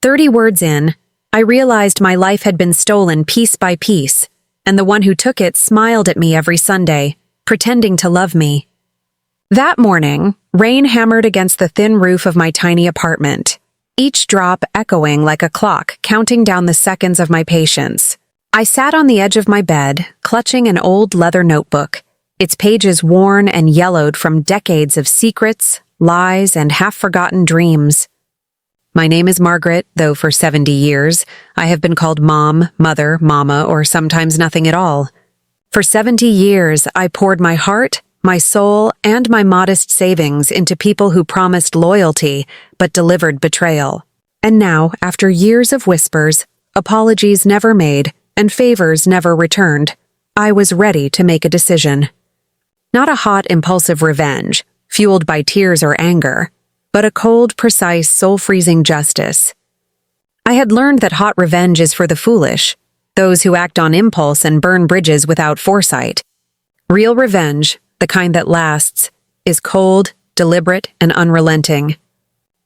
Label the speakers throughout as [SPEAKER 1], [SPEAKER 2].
[SPEAKER 1] 30 words in, I realized my life had been stolen piece by piece, and the one who took it smiled at me every Sunday, pretending to love me. That morning, rain hammered against the thin roof of my tiny apartment, each drop echoing like a clock counting down the seconds of my patience. I sat on the edge of my bed, clutching an old leather notebook, its pages worn and yellowed from decades of secrets, lies, and half-forgotten dreams. My name is Margaret, though for 70 years, I have been called Mom, Mother, Mama, or sometimes nothing at all. For 70 years, I poured my heart, my soul, and my modest savings into people who promised loyalty but delivered betrayal. And now, after years of whispers, apologies never made, and favors never returned, I was ready to make a decision. Not a hot, impulsive revenge, fueled by tears or anger, but a cold, precise, soul-freezing justice. I had learned that hot revenge is for the foolish, those who act on impulse and burn bridges without foresight. Real revenge, the kind that lasts, is cold, deliberate, and unrelenting.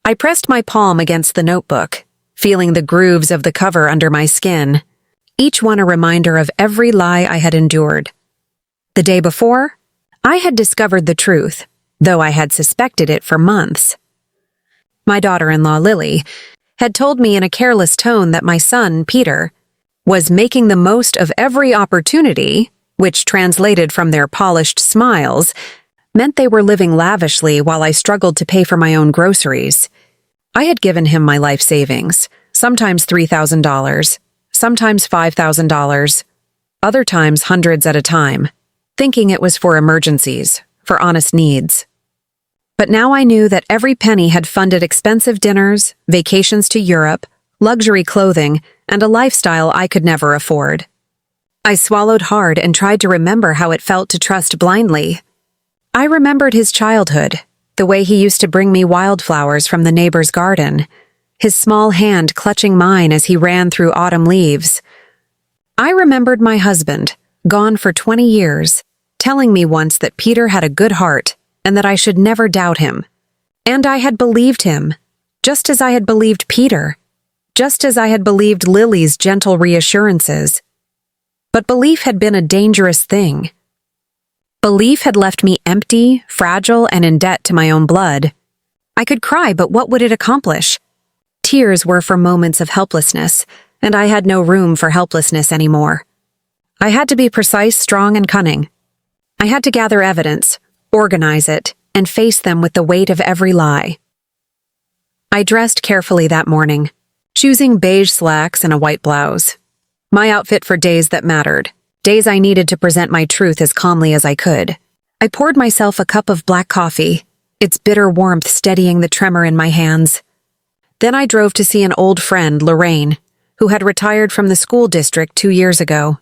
[SPEAKER 1] I pressed my palm against the notebook, feeling the grooves of the cover under my skin, each one a reminder of every lie I had endured. The day before, I had discovered the truth, though I had suspected it for months. My daughter-in-law, Lily, had told me in a careless tone that my son, Peter, was making the most of every opportunity, which translated from their polished smiles, meant they were living lavishly while I struggled to pay for my own groceries. I had given him my life savings, sometimes $3,000, sometimes $5,000, other times hundreds at a time, thinking it was for emergencies, for honest needs. But now I knew that every penny had funded expensive dinners, vacations to Europe, luxury clothing, and a lifestyle I could never afford. I swallowed hard and tried to remember how it felt to trust blindly. I remembered his childhood, the way he used to bring me wildflowers from the neighbor's garden, his small hand clutching mine as he ran through autumn leaves. I remembered my husband, gone for 20 years, telling me once that Peter had a good heart and that I should never doubt him. And I had believed him, just as I had believed Peter, just as I had believed Lily's gentle reassurances. But belief had been a dangerous thing. Belief had left me empty, fragile, and in debt to my own blood. I could cry, but what would it accomplish? Tears were for moments of helplessness, and I had no room for helplessness anymore. I had to be precise, strong, and cunning. I had to gather evidence, organize it, and face them with the weight of every lie. I dressed carefully that morning, choosing beige slacks and a white blouse. My outfit for days that mattered, days I needed to present my truth as calmly as I could. I poured myself a cup of black coffee, its bitter warmth steadying the tremor in my hands. Then I drove to see an old friend, Lorraine, who had retired from the school district 2 years ago.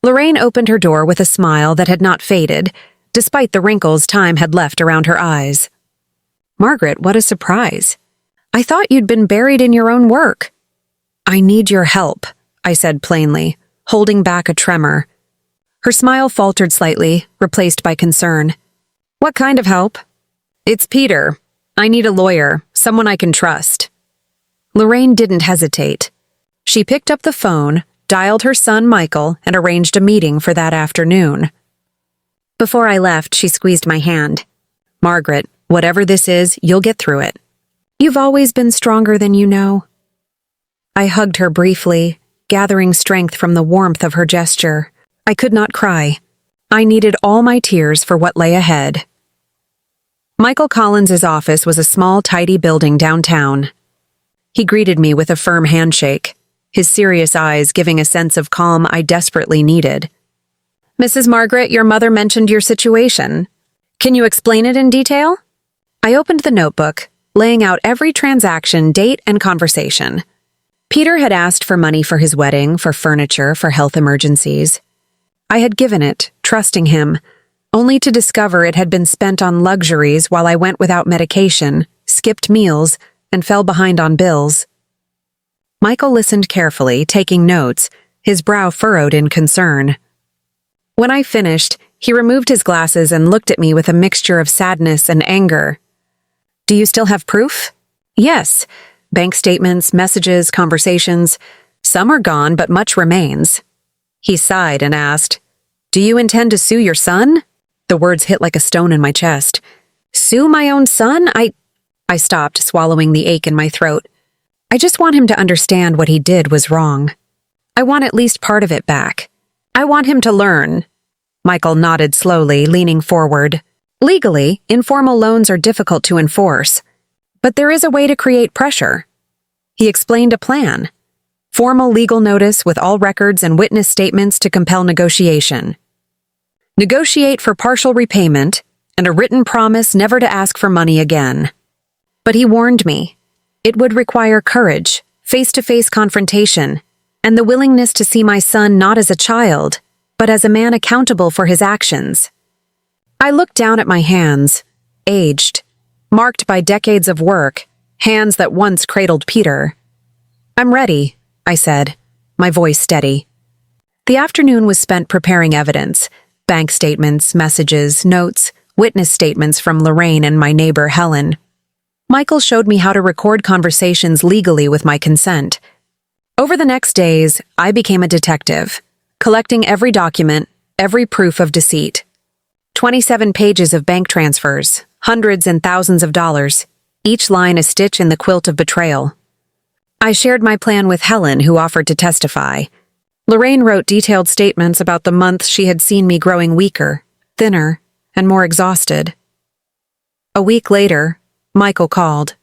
[SPEAKER 1] Lorraine opened her door with a smile that had not faded, despite the wrinkles time had left around her eyes. "Margaret, what a surprise. I thought you'd been buried in your own work." "I need your help," I said plainly, holding back a tremor. Her smile faltered slightly, replaced by concern. "What kind of help?" "It's Peter. I need a lawyer, someone I can trust." Lorraine didn't hesitate. She picked up the phone, dialed her son Michael, and arranged a meeting for that afternoon. Before I left, she squeezed my hand. "Margaret, whatever this is, you'll get through it. You've always been stronger than you know." I hugged her briefly, gathering strength from the warmth of her gesture. I could not cry. I needed all my tears for what lay ahead. Michael Collins's office was a small, tidy building downtown. He greeted me with a firm handshake, his serious eyes giving a sense of calm I desperately needed. "Mrs. Margaret, your mother mentioned your situation. Can you explain it in detail?" I opened the notebook, laying out every transaction, date, and conversation. Peter had asked for money for his wedding, for furniture, for health emergencies. I had given it, trusting him, only to discover it had been spent on luxuries while I went without medication, skipped meals, and fell behind on bills. Michael listened carefully, taking notes, his brow furrowed in concern. When I finished, he removed his glasses and looked at me with a mixture of sadness and anger. "Do you still have proof?" "Yes. bank statements, messages, conversations. Some are gone, but much remains. He sighed and asked, "Do you intend to sue your son?" The words hit like a stone in my chest. Sue my own son? I stopped, swallowing the ache in my throat. I just want him to understand what he did was wrong. I want at least part of it back. I want him to learn. Michael nodded slowly, leaning forward. Legally, informal loans are difficult to enforce, but there is a way to create pressure. He explained a plan. Formal legal notice with all records and witness statements to compel negotiation. Negotiate for partial repayment and a written promise never to ask for money again. But he warned me. It would require courage, face-to-face confrontation, and the willingness to see my son not as a child, but as a man accountable for his actions. I looked down at my hands, aged, marked by decades of work, hands that once cradled Peter. "I'm ready," I said, my voice steady. The afternoon was spent preparing evidence, bank statements, messages, notes, witness statements from Lorraine and my neighbor Helen. Michael showed me how to record conversations legally with my consent. Over the next days, I became a detective, collecting every document, every proof of deceit. 27 pages of bank transfers, hundreds and thousands of dollars, each line a stitch in the quilt of betrayal. I shared my plan with Helen, who offered to testify. Lorraine wrote detailed statements about the months she had seen me growing weaker, thinner, and more exhausted. A week later, Michael called.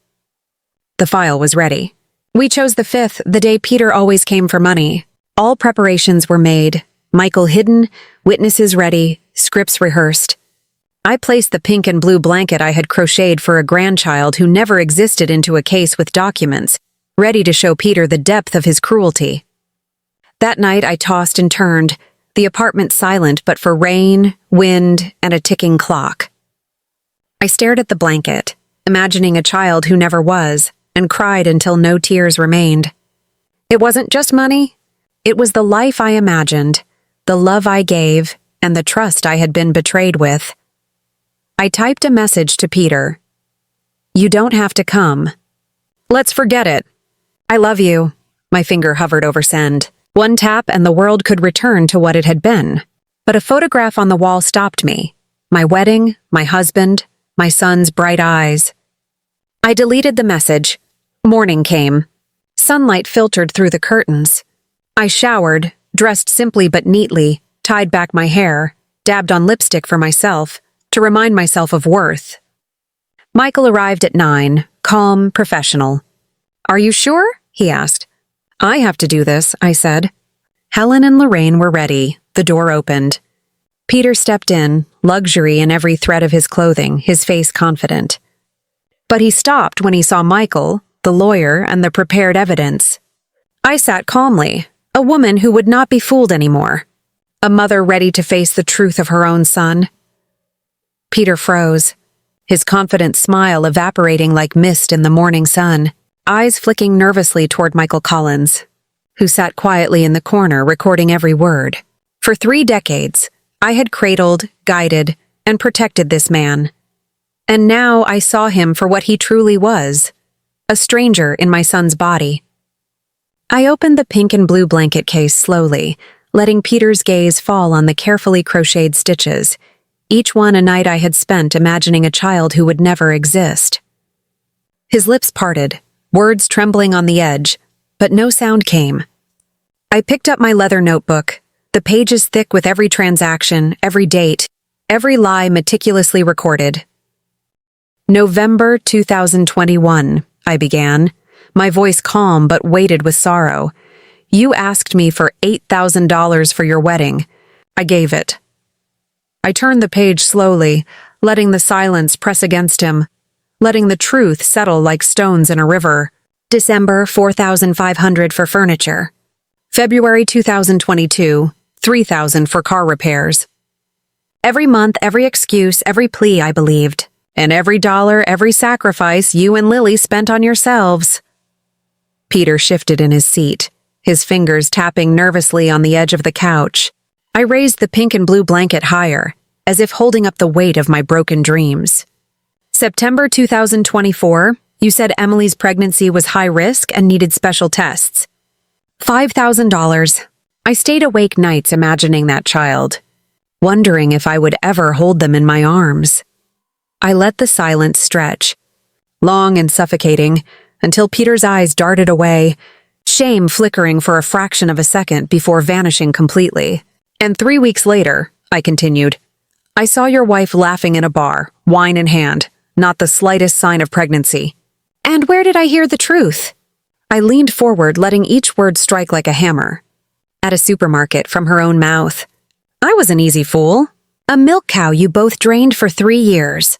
[SPEAKER 1] The file was ready. We chose the 5th, the day Peter always came for money. All preparations were made, Michael hidden, witnesses ready, scripts rehearsed. I placed the pink and blue blanket I had crocheted for a grandchild who never existed into a case with documents, ready to show Peter the depth of his cruelty. That night I tossed and turned, the apartment silent but for rain, wind, and a ticking clock. I stared at the blanket, imagining a child who never was, and cried until no tears remained. It wasn't just money. It was the life I imagined, the love I gave, and the trust I had been betrayed with. I typed a message to Peter. "You don't have to come. Let's forget it. I love you." My finger hovered over send. One tap and the world could return to what it had been. But a photograph on the wall stopped me. My wedding, my husband, my son's bright eyes. I deleted the message. Morning came. Sunlight filtered through the curtains. I showered, dressed simply but neatly, tied back my hair, dabbed on lipstick for myself, to remind myself of worth. Michael arrived at 9, calm, professional. "Are you sure?" he asked. "I have to do this," I said. Helen and Lorraine were ready. The door opened. Peter stepped in, luxury in every thread of his clothing, his face confident. But he stopped when he saw Michael, the lawyer, and the prepared evidence. I sat calmly, a woman who would not be fooled anymore, a mother ready to face the truth of her own son. Peter froze, his confident smile evaporating like mist in the morning sun, eyes flicking nervously toward Michael Collins, who sat quietly in the corner recording every word. For 3 decades, I had cradled, guided, and protected this man. And now I saw him for what he truly was, a stranger in my son's body. I opened the pink and blue blanket case slowly, letting Peter's gaze fall on the carefully crocheted stitches, each one a night I had spent imagining a child who would never exist. His lips parted, words trembling on the edge, but no sound came. I picked up my leather notebook, the pages thick with every transaction, every date, every lie meticulously recorded. November 2021, I began, my voice calm but weighted with sorrow. "You asked me for $8,000 for your wedding. I gave it." I turned the page slowly, letting the silence press against him, letting the truth settle like stones in a river. December, $4,500 for furniture. February 2022, $3,000 for car repairs. Every month, every excuse, every plea I believed. And every dollar, every sacrifice you and Lily spent on yourselves. Peter shifted in his seat, his fingers tapping nervously on the edge of the couch. I raised the pink and blue blanket higher, as if holding up the weight of my broken dreams. September 2024, You said Emily's pregnancy was high risk and needed special tests. $5,000. I stayed awake nights imagining that child, wondering if I would ever hold them in my arms. I let the silence stretch, long and suffocating, until Peter's eyes darted away, shame flickering for a fraction of a second before vanishing completely. And 3 weeks later, I continued, I saw your wife laughing in a bar, wine in hand, not the slightest sign of pregnancy. And where did I hear the truth? I leaned forward, letting each word strike like a hammer. At a supermarket from her own mouth. I was an easy fool. A milk cow you both drained for 3 years.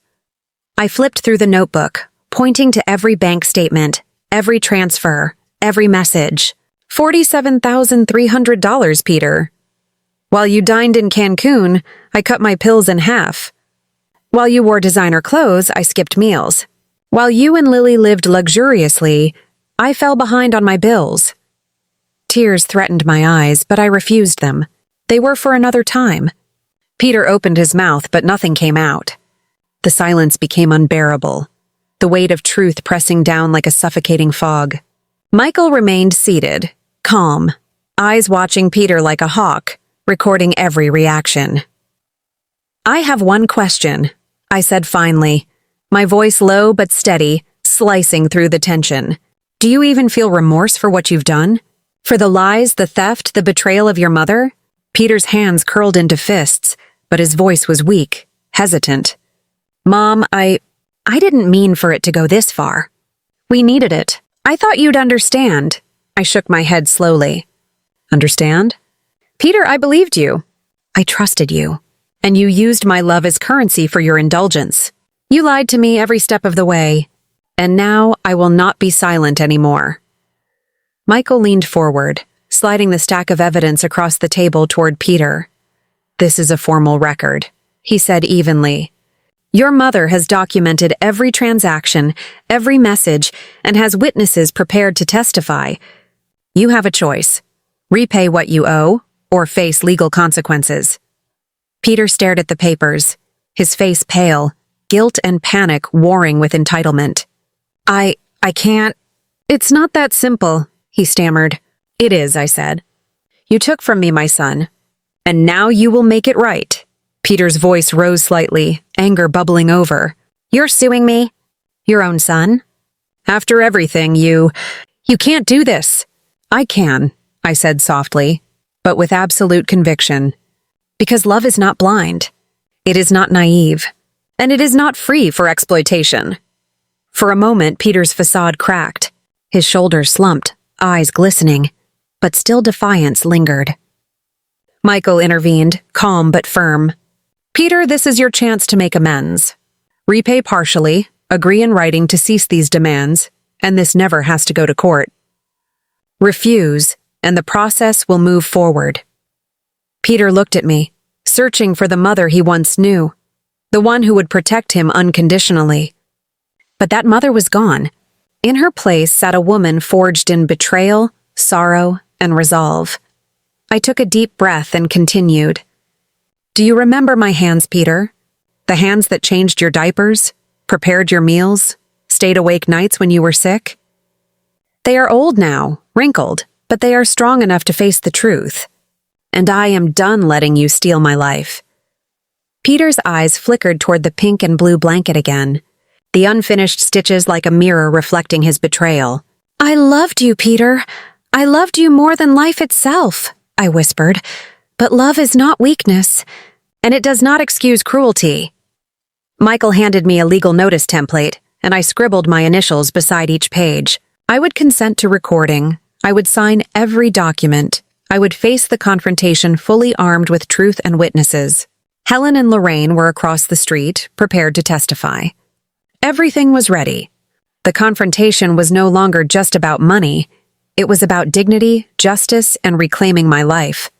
[SPEAKER 1] I flipped through the notebook, pointing to every bank statement, every transfer, every message. $47,300, Peter. While you dined in Cancun, I cut my pills in half. While you wore designer clothes, I skipped meals. While you and Lily lived luxuriously, I fell behind on my bills. Tears threatened my eyes, but I refused them. They were for another time. Peter opened his mouth, but nothing came out. The silence became unbearable, the weight of truth pressing down like a suffocating fog. Michael remained seated, calm, eyes watching Peter like a hawk, recording every reaction. I have one question, I said finally, my voice low but steady, slicing through the tension. Do you even feel remorse for what you've done? For the lies, the theft, the betrayal of your mother? Peter's hands curled into fists, but his voice was weak, hesitant. Mom, I didn't mean for it to go this far. We needed it. I thought you'd understand. I shook my head slowly. Understand? Peter, I believed you. I trusted you. And you used my love as currency for your indulgence. You lied to me every step of the way. And now I will not be silent anymore. Michael leaned forward, sliding the stack of evidence across the table toward Peter. This is a formal record, he said evenly. Your mother has documented every transaction, every message, and has witnesses prepared to testify. You have a choice. Repay what you owe, or face legal consequences. Peter stared at the papers, his face pale, guilt and panic warring with entitlement. I can't. It's not that simple, he stammered. It is, I said. You took from me my son, and now you will make it right. Peter's voice rose slightly, anger bubbling over. You're suing me? Your own son? After everything, you can't do this. I can, I said softly, but with absolute conviction. Because love is not blind. It is not naive. And it is not free for exploitation. For a moment, Peter's facade cracked. His shoulders slumped, eyes glistening, but still defiance lingered. Michael intervened, calm but firm. Peter, this is your chance to make amends. Repay partially, agree in writing to cease these demands, and this never has to go to court. Refuse, and the process will move forward. Peter looked at me, searching for the mother he once knew, the one who would protect him unconditionally. But that mother was gone. In her place sat a woman forged in betrayal, sorrow, and resolve. I took a deep breath and continued. Do you remember my hands, Peter? The hands that changed your diapers, prepared your meals, stayed awake nights when you were sick? They are old now, wrinkled, but they are strong enough to face the truth. And I am done letting you steal my life. Peter's eyes flickered toward the pink and blue blanket again, the unfinished stitches like a mirror reflecting his betrayal. I loved you, Peter. I loved you more than life itself, I whispered. But love is not weakness, and it does not excuse cruelty. Michael handed me a legal notice template, and I scribbled my initials beside each page. I would consent to recording. I would sign every document. I would face the confrontation fully armed with truth and witnesses. Helen and Lorraine were across the street, prepared to testify. Everything was ready. The confrontation was no longer just about money. It was about dignity, justice, and reclaiming my life.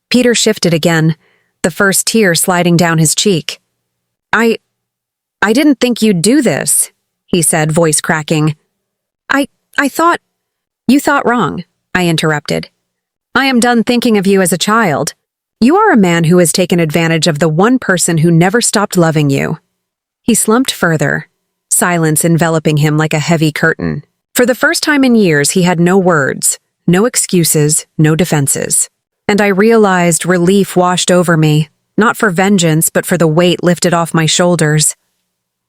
[SPEAKER 1] Peter shifted again, the first tear sliding down his cheek. I didn't think you'd do this, he said, voice cracking. I thought... You thought wrong, I interrupted. I am done thinking of you as a child. You are a man who has taken advantage of the one person who never stopped loving you. He slumped further, silence enveloping him like a heavy curtain. For the first time in years, he had no words, no excuses, no defenses. And I realized relief washed over me, not for vengeance, but for the weight lifted off my shoulders.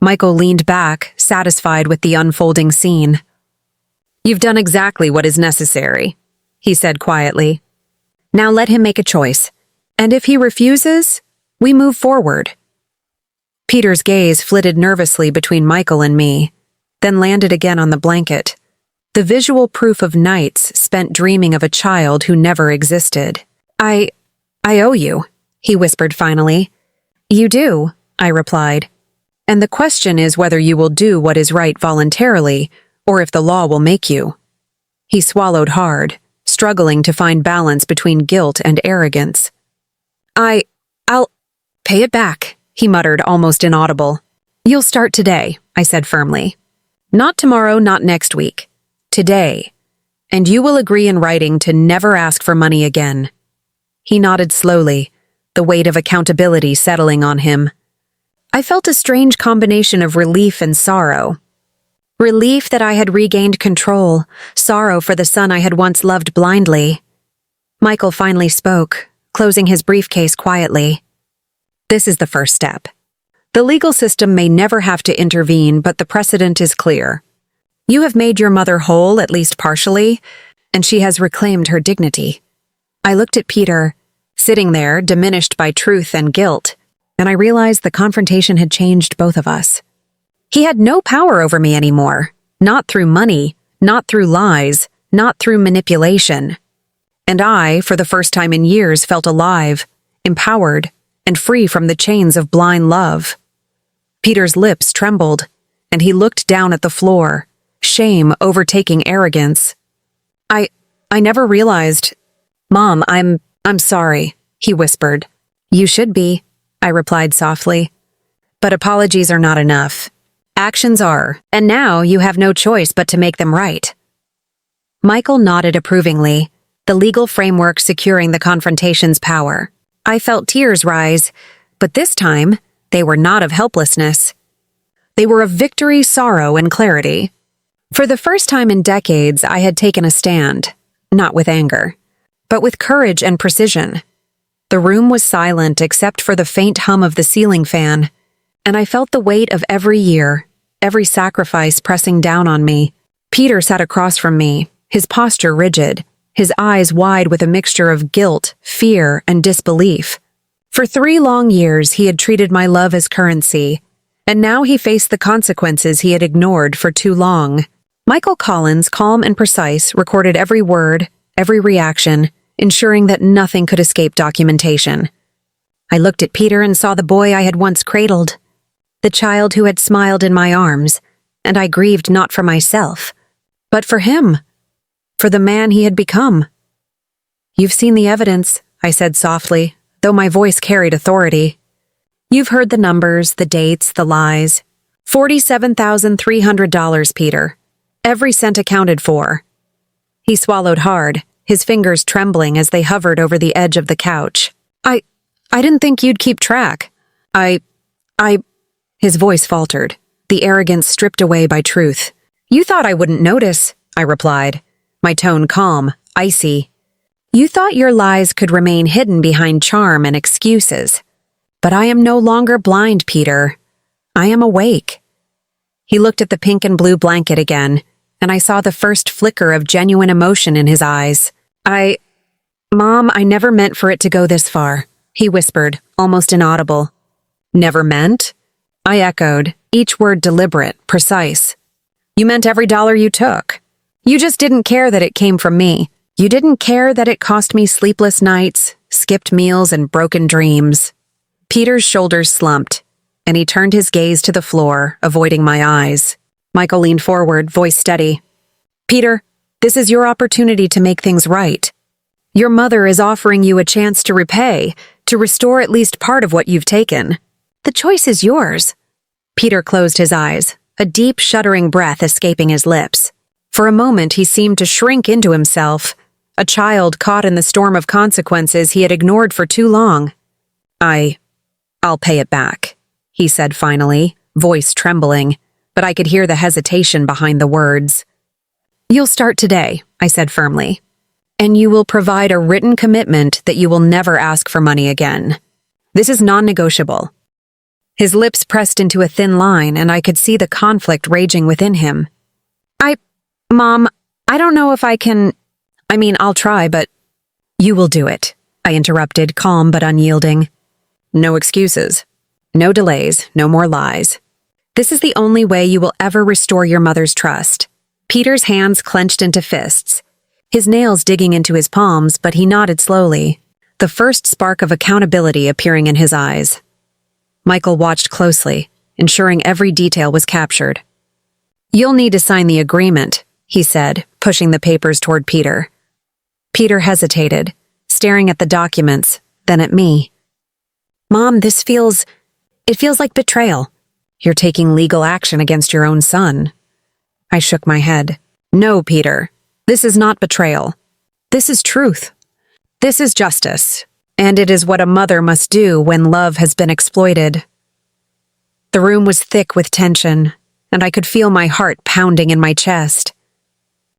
[SPEAKER 1] Michael leaned back, satisfied with the unfolding scene. "You've done exactly what is necessary," he said quietly. "Now let him make a choice. And if he refuses, we move forward." Peter's gaze flitted nervously between Michael and me, then landed again on the blanket. The visual proof of nights spent dreaming of a child who never existed. I owe you," he whispered finally. "You do," I replied. "And the question is whether you will do what is right voluntarily, or if the law will make you." He swallowed hard, struggling to find balance between guilt and arrogance. I'll pay it back," he muttered, almost inaudible. "You'll start today," I said firmly. "Not tomorrow, not next week. Today. And you will agree in writing to never ask for money again." He nodded slowly, the weight of accountability settling on him. I felt a strange combination of relief and sorrow. Relief that I had regained control, sorrow for the son I had once loved blindly. Michael finally spoke, closing his briefcase quietly. "This is the first step. The legal system may never have to intervene, but the precedent is clear. You have made your mother whole, at least partially, and she has reclaimed her dignity." I looked at Peter, sitting there, diminished by truth and guilt, and I realized the confrontation had changed both of us. He had no power over me anymore, not through money, not through lies, not through manipulation. And I, for the first time in years, felt alive, empowered, and free from the chains of blind love. Peter's lips trembled, and he looked down at the floor, shame overtaking arrogance. I never realized. "Mom, I'm sorry," he whispered. "You should be," I replied softly. "But apologies are not enough. Actions are, and now you have no choice but to make them right." Michael nodded approvingly, the legal framework securing the confrontation's power. I felt tears rise, but this time, they were not of helplessness. They were of victory, sorrow, and clarity. For the first time in decades, I had taken a stand, not with anger, but with courage and precision. The room was silent except for the faint hum of the ceiling fan, and I felt the weight of every year, every sacrifice pressing down on me. Peter sat across from me, his posture rigid, his eyes wide with a mixture of guilt, fear, and disbelief. For 3 long years, he had treated my love as currency, and now he faced the consequences he had ignored for too long. Michael Collins, calm and precise, recorded every word, every reaction, ensuring that nothing could escape documentation. I looked at Peter and saw the boy I had once cradled, the child who had smiled in my arms, and I grieved not for myself, but for him, for the man he had become. "You've seen the evidence," I said softly, though my voice carried authority. "You've heard the numbers, the dates, the lies. $47,300, Peter. Every cent accounted for." He swallowed hard, his fingers trembling as they hovered over the edge of the couch. I didn't think you'd keep track. His voice faltered, the arrogance stripped away by truth. "You thought I wouldn't notice," I replied, my tone calm, icy. "You thought your lies could remain hidden behind charm and excuses. But I am no longer blind, Peter. I am awake." He looked at the pink and blue blanket again, and I saw the first flicker of genuine emotion in his eyes. Mom, I never meant for it to go this far," he whispered, almost inaudible. "Never meant?" I echoed, each word deliberate, precise. "You meant every dollar you took. You just didn't care that it came from me. You didn't care that it cost me sleepless nights, skipped meals, and broken dreams." Peter's shoulders slumped, and he turned his gaze to the floor, avoiding my eyes. Michael leaned forward, voice steady. "Peter, this is your opportunity to make things right. Your mother is offering you a chance to repay, to restore at least part of what you've taken. The choice is yours." Peter closed his eyes, a deep, shuddering breath escaping his lips. For a moment, he seemed to shrink into himself, a child caught in the storm of consequences he had ignored for too long. I'll pay it back," he said finally, voice trembling. but I could hear the hesitation behind the words. "You'll start today," I said firmly. "And you will provide a written commitment that you will never ask for money again. This is non-negotiable." His lips pressed into a thin line, and I could see the conflict raging within him. Mom, I don't know if I can. I'll try, but—" "You will do it," I interrupted, calm but unyielding. "No excuses. No delays, no more lies. This is the only way you will ever restore your mother's trust." Peter's hands clenched into fists, his nails digging into his palms, but he nodded slowly, the first spark of accountability appearing in his eyes. Michael watched closely, ensuring every detail was captured. "You'll need to sign the agreement," he said, pushing the papers toward Peter. Peter hesitated, staring at the documents, then at me. "Mom, it feels like betrayal. You're taking legal action against your own son." I shook my head. "No, Peter, this is not betrayal. This is truth. This is justice, and it is what a mother must do when love has been exploited." The room was thick with tension, and I could feel my heart pounding in my chest.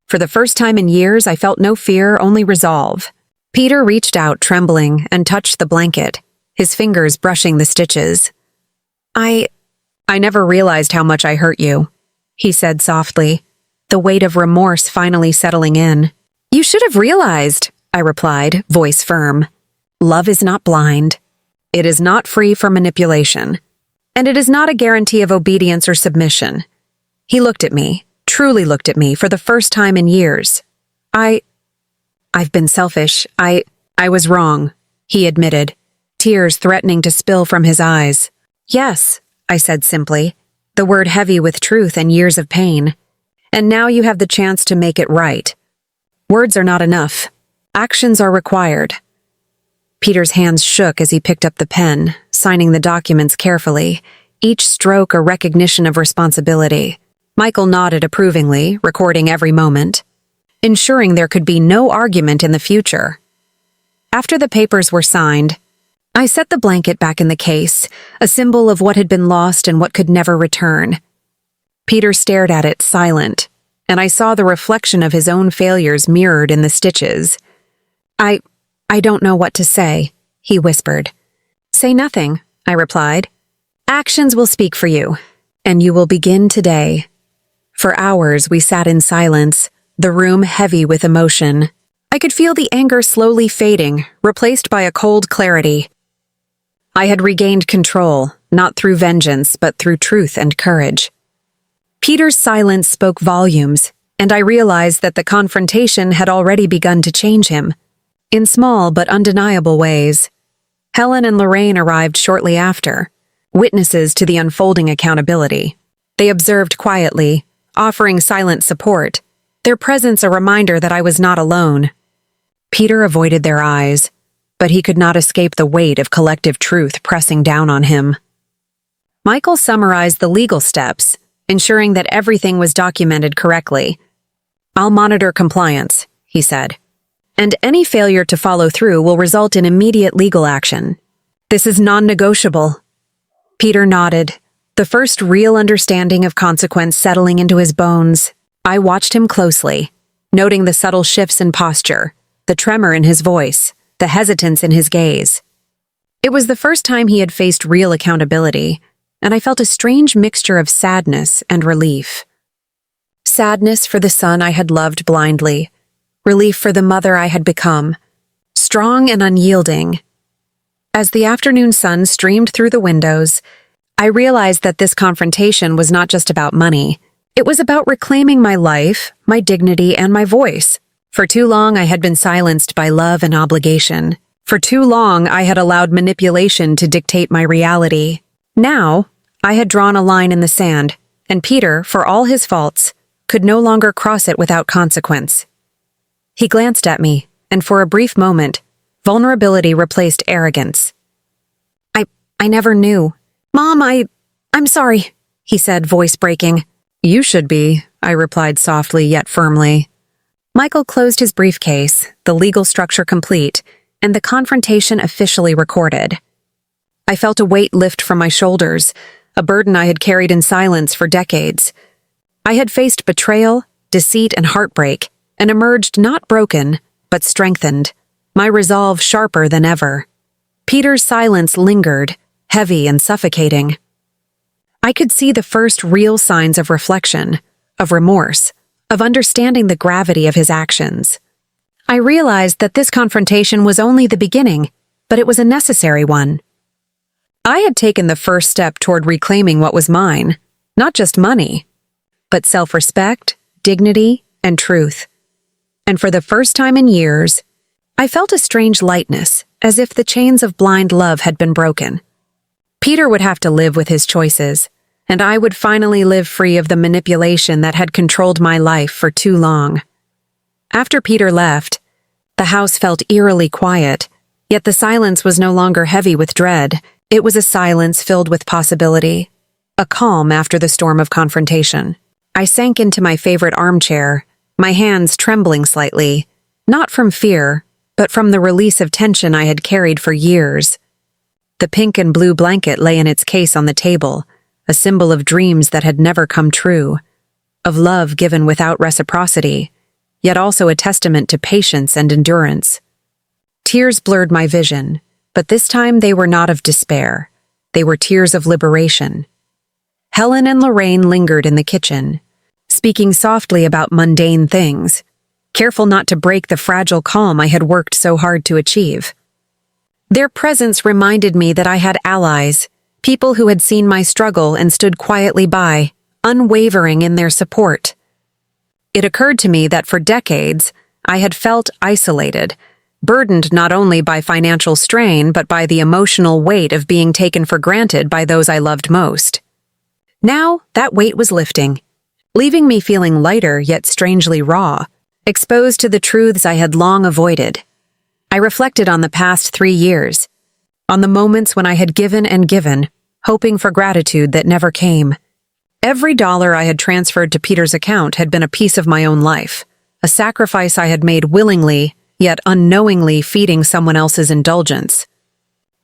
[SPEAKER 1] For the first time in years, I felt no fear, only resolve. Peter reached out, trembling, and touched the blanket, his fingers brushing the stitches. I never realized how much I hurt you," he said softly, the weight of remorse finally settling in. "You should have realized," I replied, voice firm. "Love is not blind. It is not free from manipulation. And it is not a guarantee of obedience or submission." He looked at me, truly looked at me for the first time in years. I've been selfish. I was wrong," he admitted, tears threatening to spill from his eyes. "Yes," I said simply, the word heavy with truth and years of pain. "And now you have the chance to make it right. Words are not enough. Actions are required." Peter's hands shook as he picked up the pen, signing the documents carefully, each stroke a recognition of responsibility. Michael nodded approvingly, recording every moment, ensuring there could be no argument in the future. After the papers were signed, I set the blanket back in the case, a symbol of what had been lost and what could never return. Peter stared at it, silent, and I saw the reflection of his own failures mirrored in the stitches. I don't know what to say," he whispered. "Say nothing," I replied. "Actions will speak for you, and you will begin today." For hours we sat in silence, the room heavy with emotion. I could feel the anger slowly fading, replaced by a cold clarity. I had regained control, not through vengeance, but through truth and courage. Peter's silence spoke volumes, and I realized that the confrontation had already begun to change him, in small but undeniable ways. Helen and Lorraine arrived shortly after, witnesses to the unfolding accountability. They observed quietly, offering silent support, their presence a reminder that I was not alone. Peter avoided their eyes, but he could not escape the weight of collective truth pressing down on him. Michael summarized the legal steps, ensuring that everything was documented correctly. "I'll monitor compliance," he said, "and any failure to follow through will result in immediate legal action. This is non-negotiable." Peter nodded, the first real understanding of consequence settling into his bones. I watched him closely, noting the subtle shifts in posture, the tremor in his voice, the hesitance in his gaze. It was the first time he had faced real accountability, and I felt a strange mixture of sadness and relief. Sadness for the son I had loved blindly, relief for the mother I had become, strong and unyielding. As the afternoon sun streamed through the windows, I realized that this confrontation was not just about money. It was about reclaiming my life, my dignity, and my voice. For too long I had been silenced by love and obligation. For too long I had allowed manipulation to dictate my reality. Now, I had drawn a line in the sand, and Peter, for all his faults, could no longer cross it without consequence. He glanced at me, and for a brief moment, vulnerability replaced arrogance. I never knew. "Mom, I'm sorry," he said, voice breaking. "You should be," I replied softly yet firmly. Michael closed his briefcase, the legal structure complete, and the confrontation officially recorded. I felt a weight lift from my shoulders, a burden I had carried in silence for decades. I had faced betrayal, deceit, and heartbreak, and emerged not broken, but strengthened, my resolve sharper than ever. Peter's silence lingered, heavy and suffocating. I could see the first real signs of reflection, of remorse, of understanding the gravity of his actions. I realized that this confrontation was only the beginning, but it was a necessary one. I had taken the first step toward reclaiming what was mine, not just money, but self-respect, dignity, and truth. And for the first time in years, I felt a strange lightness, as if the chains of blind love had been broken. Peter would have to live with his choices, and I would finally live free of the manipulation that had controlled my life for too long. After Peter left, the house felt eerily quiet, yet the silence was no longer heavy with dread. It was a silence filled with possibility, a calm after the storm of confrontation. I sank into my favorite armchair, my hands trembling slightly, not from fear, but from the release of tension I had carried for years. The pink and blue blanket lay in its case on the table, a symbol of dreams that had never come true, of love given without reciprocity, yet also a testament to patience and endurance. Tears blurred my vision, but this time they were not of despair. They were tears of liberation. Helen and Lorraine lingered in the kitchen, speaking softly about mundane things, careful not to break the fragile calm I had worked so hard to achieve. Their presence reminded me that I had allies, people who had seen my struggle and stood quietly by, unwavering in their support. It occurred to me that for decades, I had felt isolated, burdened not only by financial strain but by the emotional weight of being taken for granted by those I loved most. Now, that weight was lifting, leaving me feeling lighter yet strangely raw, exposed to the truths I had long avoided. I reflected on the past 3 years, on the moments when I had given and given, hoping for gratitude that never came. Every dollar I had transferred to Peter's account had been a piece of my own life, a sacrifice I had made willingly, yet unknowingly feeding someone else's indulgence.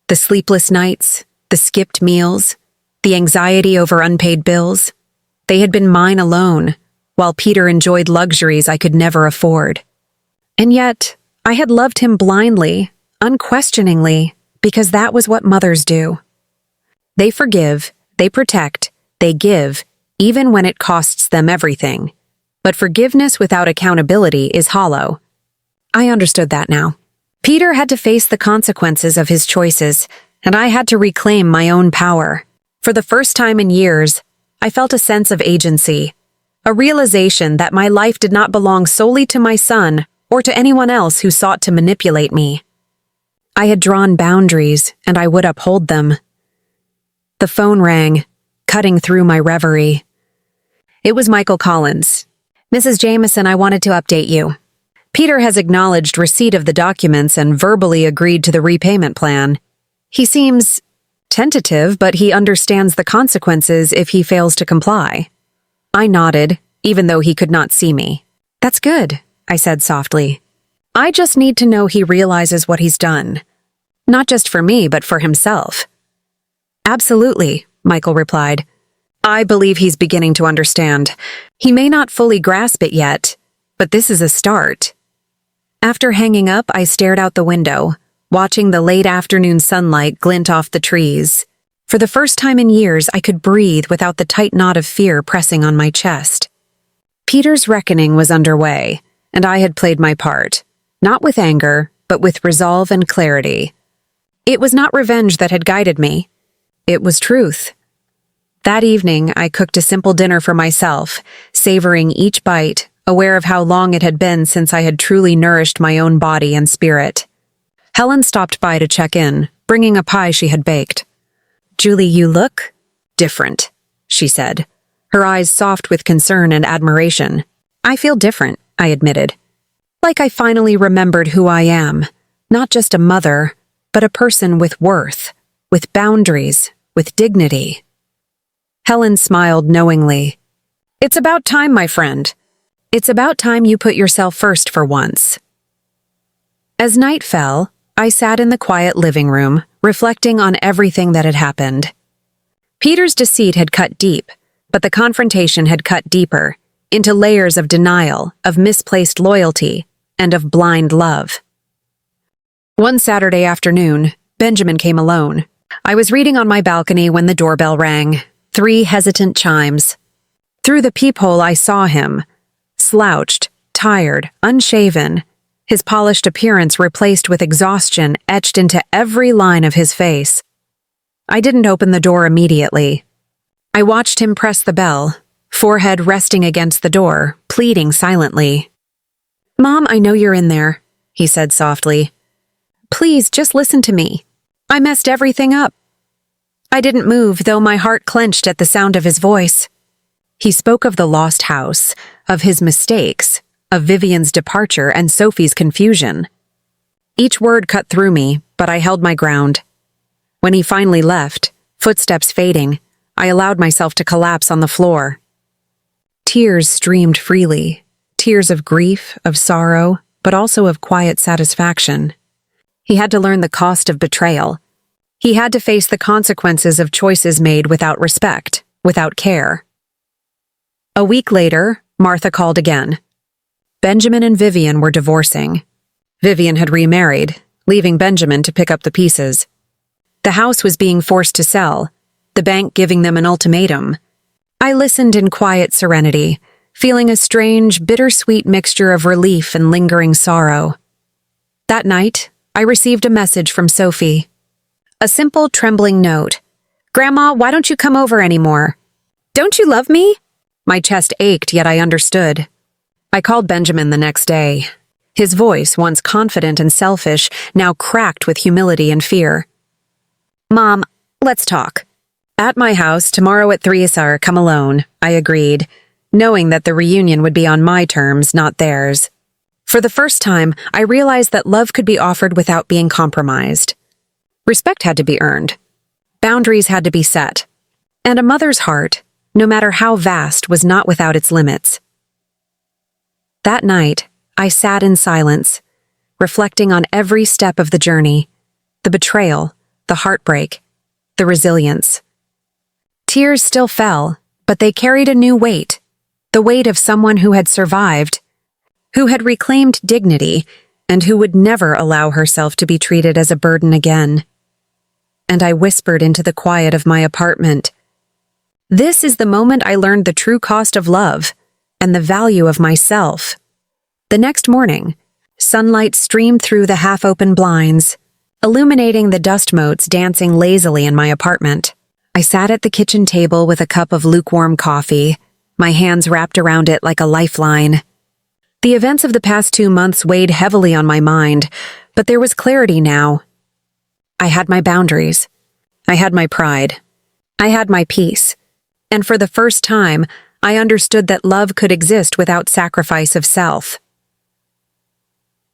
[SPEAKER 1] The sleepless nights, the skipped meals, the anxiety over unpaid bills, they had been mine alone, while Peter enjoyed luxuries I could never afford. And yet, I had loved him blindly, unquestioningly, because that was what mothers do. They forgive, they protect, they give, even when it costs them everything. But forgiveness without accountability is hollow. I understood that now. Peter had to face the consequences of his choices, and I had to reclaim my own power. For the first time in years, I felt a sense of agency, a realization that my life did not belong solely to my son or to anyone else who sought to manipulate me. I had drawn boundaries, and I would uphold them. The phone rang, cutting through my reverie. It was Michael Collins. "Mrs. Jameson, I wanted to update you. Peter has acknowledged receipt of the documents and verbally agreed to the repayment plan. He seems tentative, but he understands the consequences if he fails to comply." I nodded, even though he could not see me. "That's good," I said softly. "I just need to know he realizes what he's done. Not just for me, but for himself." "Absolutely," Michael replied. "I believe he's beginning to understand. He may not fully grasp it yet, but this is a start." After hanging up, I stared out the window, watching the late afternoon sunlight glint off the trees. For the first time in years, I could breathe without the tight knot of fear pressing on my chest. Peter's reckoning was underway, and I had played my part, not with anger, but with resolve and clarity. It was not revenge that had guided me. It was truth. That evening, I cooked a simple dinner for myself, savoring each bite, aware of how long it had been since I had truly nourished my own body and spirit. Helen stopped by to check in, bringing a pie she had baked. "Julie, you look different," she said, her eyes soft with concern and admiration. "I feel different," I admitted. "Like I finally remembered who I am, not just a mother, but a person with worth, with boundaries, with dignity." Helen smiled knowingly. "It's about time, my friend. It's about time you put yourself first for once." As night fell, I sat in the quiet living room, reflecting on everything that had happened. Peter's deceit had cut deep, but the confrontation had cut deeper, into layers of denial, of misplaced loyalty, and of blind love. One Saturday afternoon, Benjamin came alone. I was reading on my balcony when the doorbell rang. 3 hesitant chimes. Through the peephole I saw him, slouched, tired, unshaven, his polished appearance replaced with exhaustion etched into every line of his face. I didn't open the door immediately. I watched him press the bell, forehead resting against the door, pleading silently. "Mom, I know you're in there," he said softly. "Please, just listen to me. I messed everything up." I didn't move, though my heart clenched at the sound of his voice. He spoke of the lost house, of his mistakes, of Vivian's departure and Sophie's confusion. Each word cut through me, but I held my ground. When he finally left, footsteps fading, I allowed myself to collapse on the floor. Tears streamed freely, tears of grief, of sorrow, but also of quiet satisfaction. He had to learn the cost of betrayal. He had to face the consequences of choices made without respect, without care. A week later, Martha called again. Benjamin and Vivian were divorcing. Vivian had remarried, leaving Benjamin to pick up the pieces. The house was being forced to sell, the bank giving them an ultimatum. I listened in quiet serenity, feeling a strange, bittersweet mixture of relief and lingering sorrow. That night, I received a message from Sophie. A simple, trembling note. "Grandma, why don't you come over anymore?" "Don't you love me?" My chest ached, yet I understood. I called Benjamin the next day. His voice, once confident and selfish, now cracked with humility and fear. "Mom, let's talk." "At my house, tomorrow at 3 sir, come alone," I agreed, knowing that the reunion would be on my terms, not theirs. For the first time, I realized that love could be offered without being compromised. Respect had to be earned. Boundaries had to be set. And a mother's heart, no matter how vast, was not without its limits. That night, I sat in silence, reflecting on every step of the journey, the betrayal, the heartbreak, the resilience. Tears still fell, but they carried a new weight, the weight of someone who had survived, who had reclaimed dignity, and who would never allow herself to be treated as a burden again. And I whispered into the quiet of my apartment, "This is the moment I learned the true cost of love and the value of myself." The next morning, sunlight streamed through the half-open blinds, illuminating the dust motes dancing lazily in my apartment. I sat at the kitchen table with a cup of lukewarm coffee, my hands wrapped around it like a lifeline. The events of the past 2 months weighed heavily on my mind, but there was clarity now. I had my boundaries. I had my pride. I had my peace. And for the first time, I understood that love could exist without sacrifice of self.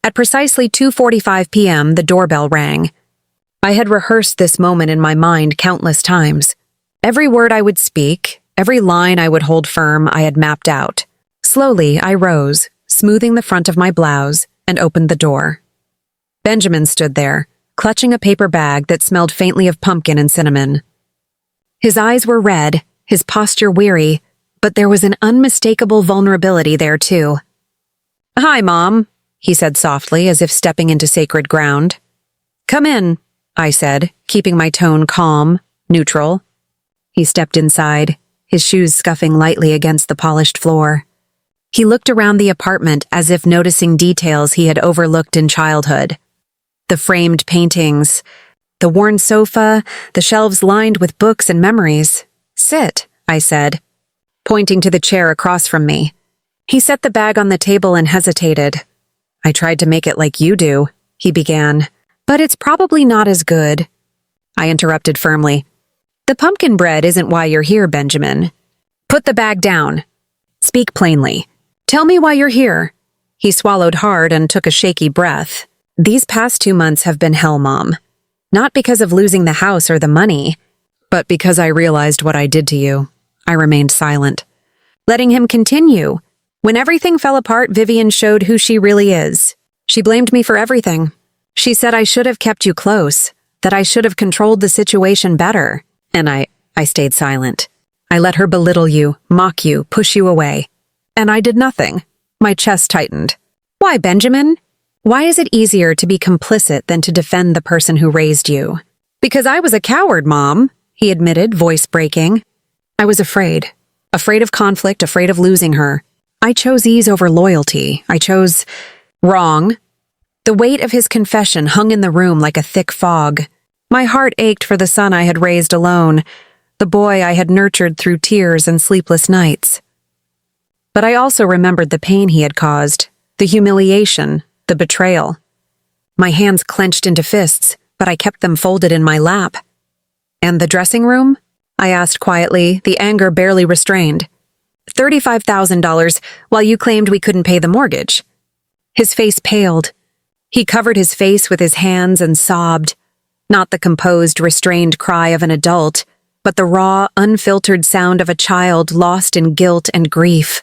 [SPEAKER 1] At precisely 2:45 p.m., the doorbell rang. I had rehearsed this moment in my mind countless times. Every word I would speak, every line I would hold firm, I had mapped out. Slowly, I rose, smoothing the front of my blouse, and opened the door. Benjamin stood there, clutching a paper bag that smelled faintly of pumpkin and cinnamon. His eyes were red, his posture weary, but there was an unmistakable vulnerability there, too. "Hi, Mom," he said softly, as if stepping into sacred ground. "Come in," I said, keeping my tone calm, neutral. He stepped inside, his shoes scuffing lightly against the polished floor. He looked around the apartment as if noticing details he had overlooked in childhood. The framed paintings, the worn sofa, the shelves lined with books and memories. "Sit," I said, pointing to the chair across from me. He set the bag on the table and hesitated. "I tried to make it like you do," he began, "but it's probably not as good." I interrupted firmly. "The pumpkin bread isn't why you're here, Benjamin. Put the bag down. Speak plainly. Tell me why you're here." He swallowed hard and took a shaky breath. "These past 2 months have been hell, Mom. Not because of losing the house or the money, but because I realized what I did to you." I remained silent, letting him continue. "When everything fell apart, Vivian showed who she really is. She blamed me for everything. She said I should have kept you close, that I should have controlled the situation better. And I stayed silent. I let her belittle you, mock you, push you away. And I did nothing. My chest tightened. Why, Benjamin? Why is it easier to be complicit than to defend the person who raised you? Because I was a coward, Mom, he admitted, voice breaking. I was afraid. Afraid of conflict, afraid of losing her. I chose ease over loyalty. I chose wrong. The weight of his confession hung in the room like a thick fog. My heart ached for the son I had raised alone, the boy I had nurtured through tears and sleepless nights. But I also remembered the pain he had caused, the humiliation, the betrayal. My hands clenched into fists, but I kept them folded in my lap. And the dressing room? I asked quietly, the anger barely restrained. $35,000, while you claimed we couldn't pay the mortgage. His face paled. He covered his face with his hands and sobbed. Not the composed, restrained cry of an adult, but the raw, unfiltered sound of a child lost in guilt and grief.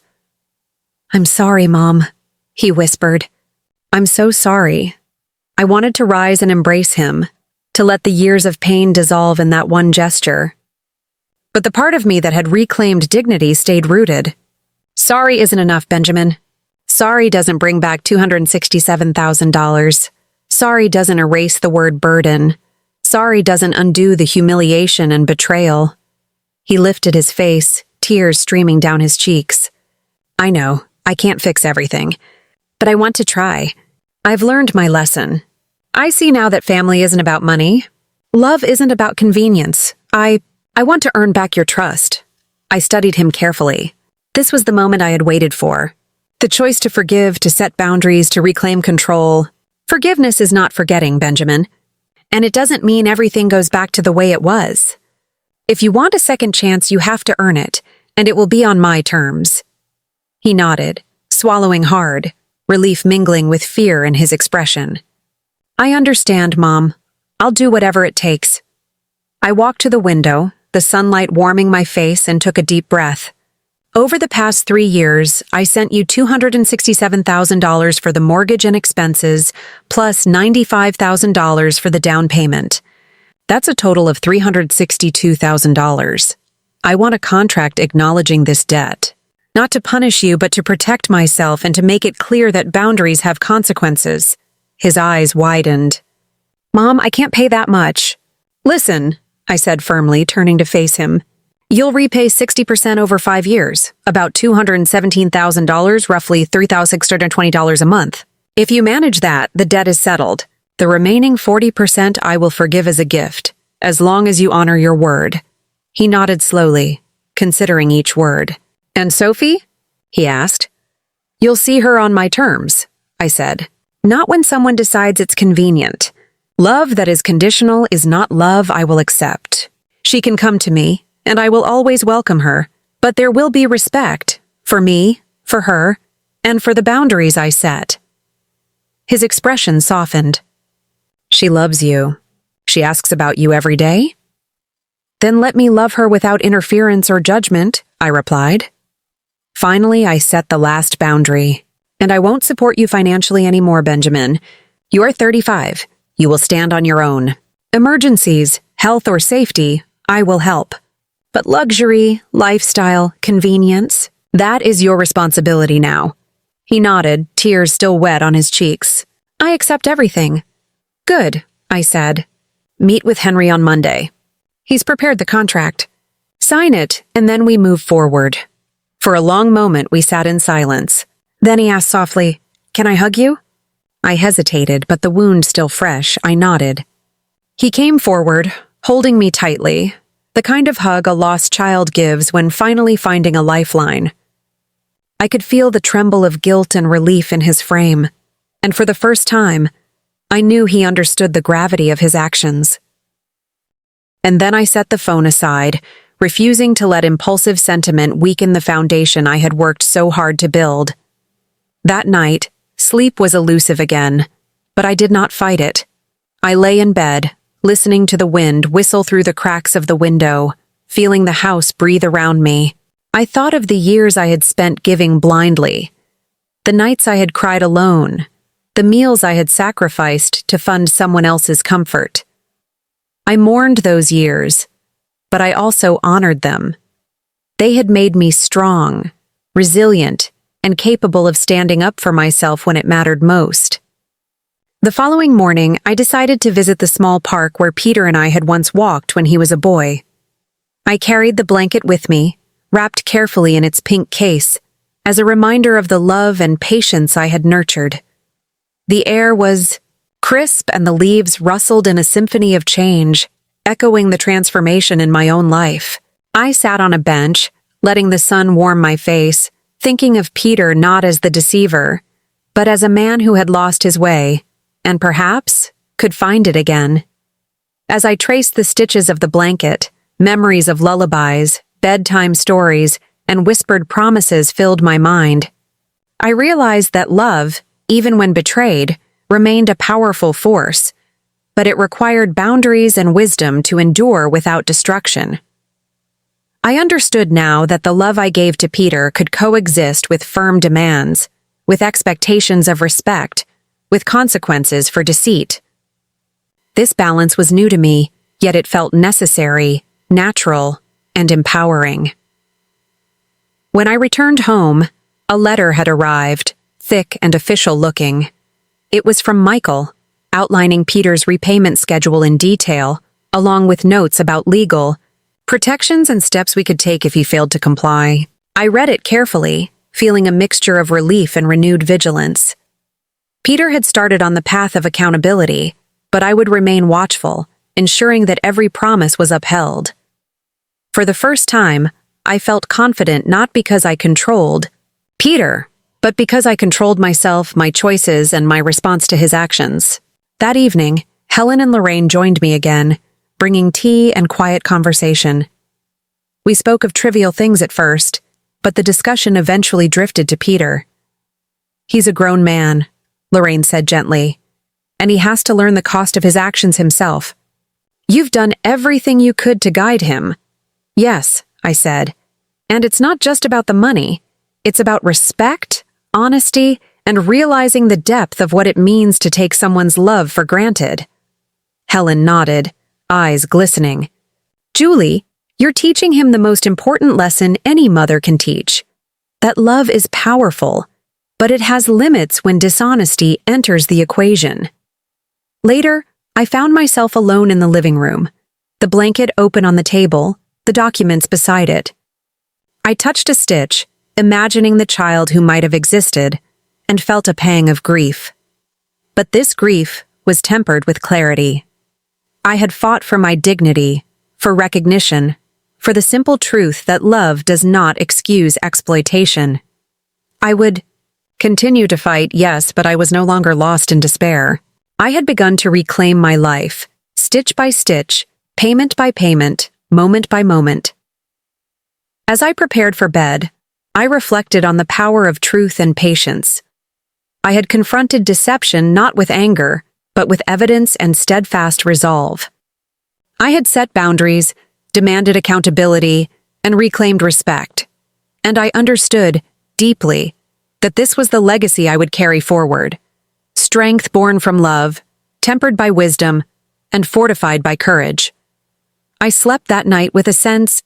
[SPEAKER 1] I'm sorry, Mom, he whispered. I'm so sorry. I wanted to rise and embrace him, to let the years of pain dissolve in that one gesture. But the part of me that had reclaimed dignity stayed rooted. Sorry isn't enough, Benjamin. Sorry doesn't bring back $267,000. Sorry doesn't erase the word burden. Sorry doesn't undo the humiliation and betrayal. He lifted his face, tears streaming down his cheeks. I know, I can't fix everything, but I want to try. I've learned my lesson. I see now that family isn't about money. Love isn't about convenience. I want to earn back your trust. I studied him carefully. This was the moment I had waited for. The choice to forgive, to set boundaries, to reclaim control. Forgiveness is not forgetting, Benjamin. And it doesn't mean everything goes back to the way it was. If you want a second chance, you have to earn it, and it will be on my terms. He nodded, swallowing hard, relief mingling with fear in his expression. I understand, Mom. I'll do whatever it takes. I walked to the window, the sunlight warming my face, and took a deep breath. Over the past 3 years, I sent you $267,000 for the mortgage and expenses, plus $95,000 for the down payment. That's a total of $362,000. I want a contract acknowledging this debt. Not to punish you, but to protect myself and to make it clear that boundaries have consequences. His eyes widened. Mom, I can't pay that much. Listen, I said firmly, turning to face him. You'll repay 60% over 5 years, about $217,000, roughly $3,620 a month. If you manage that, the debt is settled. The remaining 40% I will forgive as a gift, as long as you honor your word. He nodded slowly, considering each word. And Sophie? He asked. You'll see her on my terms, I said. Not when someone decides it's convenient. Love that is conditional is not love I will accept. She can come to me, and I will always welcome her, but there will be respect, for me, for her, and for the boundaries I set. His expression softened. She loves you. She asks about you every day? Then let me love her without interference or judgment, I replied. Finally, I set the last boundary. And I won't support you financially anymore, Benjamin. You're 35. You will stand on your own. Emergencies, health or safety, I will help. But luxury, lifestyle, convenience, that is your responsibility now. He nodded, tears still wet on his cheeks. I accept everything. Good, I said. Meet with Henry on Monday. He's prepared the contract. Sign it, and then we move forward. For a long moment, we sat in silence. Then he asked softly, Can I hug you? I hesitated, but the wound still fresh, I nodded. He came forward, holding me tightly, the kind of hug a lost child gives when finally finding a lifeline. I could feel the tremble of guilt and relief in his frame, and for the first time, I knew he understood the gravity of his actions. And then I set the phone aside, refusing to let impulsive sentiment weaken the foundation I had worked so hard to build. That night, sleep was elusive again, but I did not fight it. I lay in bed, listening to the wind whistle through the cracks of the window, feeling the house breathe around me. I thought of the years I had spent giving blindly, the nights I had cried alone, the meals I had sacrificed to fund someone else's comfort. I mourned those years, but I also honored them. They had made me strong, resilient, and capable of standing up for myself when it mattered most. The following morning, I decided to visit the small park where Peter and I had once walked when he was a boy. I carried the blanket with me, wrapped carefully in its pink case, as a reminder of the love and patience I had nurtured. The air was crisp and the leaves rustled in a symphony of change, echoing the transformation in my own life. I sat on a bench, letting the sun warm my face, thinking of Peter not as the deceiver, but as a man who had lost his way, and perhaps could find it again. As I traced the stitches of the blanket, memories of lullabies, bedtime stories, and whispered promises filled my mind. I realized that love, even when betrayed, remained a powerful force, but it required boundaries and wisdom to endure without destruction. I understood now that the love I gave to Peter could coexist with firm demands, with expectations of respect, with consequences for deceit. This balance was new to me, yet it felt necessary, natural, and empowering. When I returned home, a letter had arrived, thick and official-looking. It was from Michael, outlining Peter's repayment schedule in detail, along with notes about legal protections and steps we could take if he failed to comply. I read it carefully, feeling a mixture of relief and renewed vigilance. Peter had started on the path of accountability, but I would remain watchful, ensuring that every promise was upheld. For the first time, I felt confident not because I controlled Peter, but because I controlled myself, my choices, and my response to his actions. That evening, Helen and Lorraine joined me again, bringing tea and quiet conversation. We spoke of trivial things at first, but the discussion eventually drifted to Peter. "He's a grown man," Lorraine said gently, "and he has to learn the cost of his actions himself. You've done everything you could to guide him." "Yes," I said, "and it's not just about the money. It's about respect, honesty, and realizing the depth of what it means to take someone's love for granted." Helen nodded, eyes glistening. "Julie, you're teaching him the most important lesson any mother can teach. That love is powerful, but it has limits when dishonesty enters the equation." Later, I found myself alone in the living room, the blanket open on the table, the documents beside it. I touched a stitch, imagining the child who might have existed, and felt a pang of grief. But this grief was tempered with clarity. I had fought for my dignity, for recognition, for the simple truth that love does not excuse exploitation. I would continue to fight, yes, but I was no longer lost in despair. I had begun to reclaim my life, stitch by stitch, payment by payment, moment by moment. As I prepared for bed, I reflected on the power of truth and patience. I had confronted deception not with anger, but with evidence and steadfast resolve. I had set boundaries, demanded accountability, and reclaimed respect. And I understood, deeply, that this was the legacy I would carry forward. Strength born from love, tempered by wisdom, and fortified by courage. I slept that night with a sense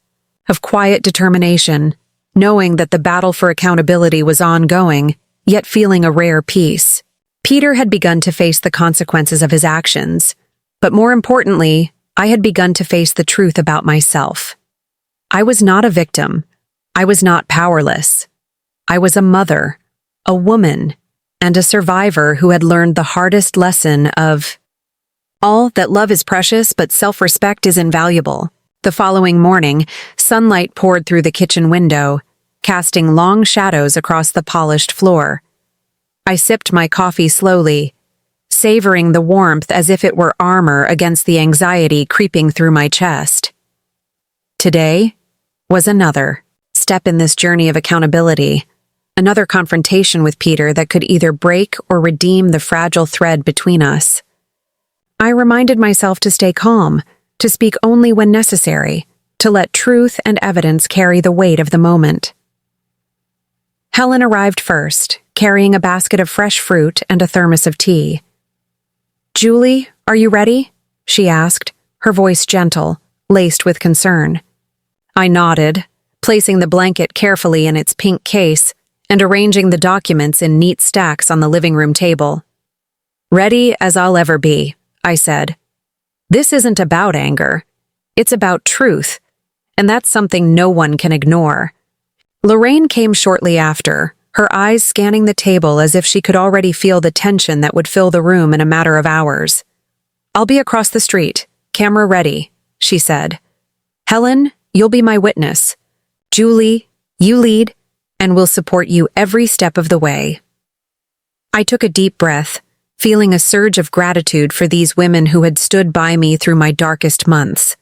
[SPEAKER 1] of quiet determination, knowing that the battle for accountability was ongoing, yet feeling a rare peace. Peter had begun to face the consequences of his actions, but more importantly, I had begun to face the truth about myself. I was not a victim. I was not powerless. I was a mother, a woman, and a survivor who had learned the hardest lesson of all that love is precious, but self-respect is invaluable. The following morning, sunlight poured through the kitchen window, casting long shadows across the polished floor. I sipped my coffee slowly, savoring the warmth as if it were armor against the anxiety creeping through my chest. Today was another step in this journey of accountability, another confrontation with Peter that could either break or redeem the fragile thread between us. I reminded myself to stay calm, to speak only when necessary, to let truth and evidence carry the weight of the moment. Helen arrived first, carrying a basket of fresh fruit and a thermos of tea. "Julie, are you ready?" she asked, her voice gentle, laced with concern. I nodded, placing the blanket carefully in its pink case and arranging the documents in neat stacks on the living room table. "Ready as I'll ever be," I said. "This isn't about anger. It's about truth, and that's something no one can ignore." Lorraine came shortly after, her eyes scanning the table as if she could already feel the tension that would fill the room in a matter of hours. "I'll be across the street, camera ready," she said. "Helen, you'll be my witness. Julie, you lead, and we'll support you every step of the way." I took a deep breath, feeling a surge of gratitude for these women who had stood by me through my darkest months.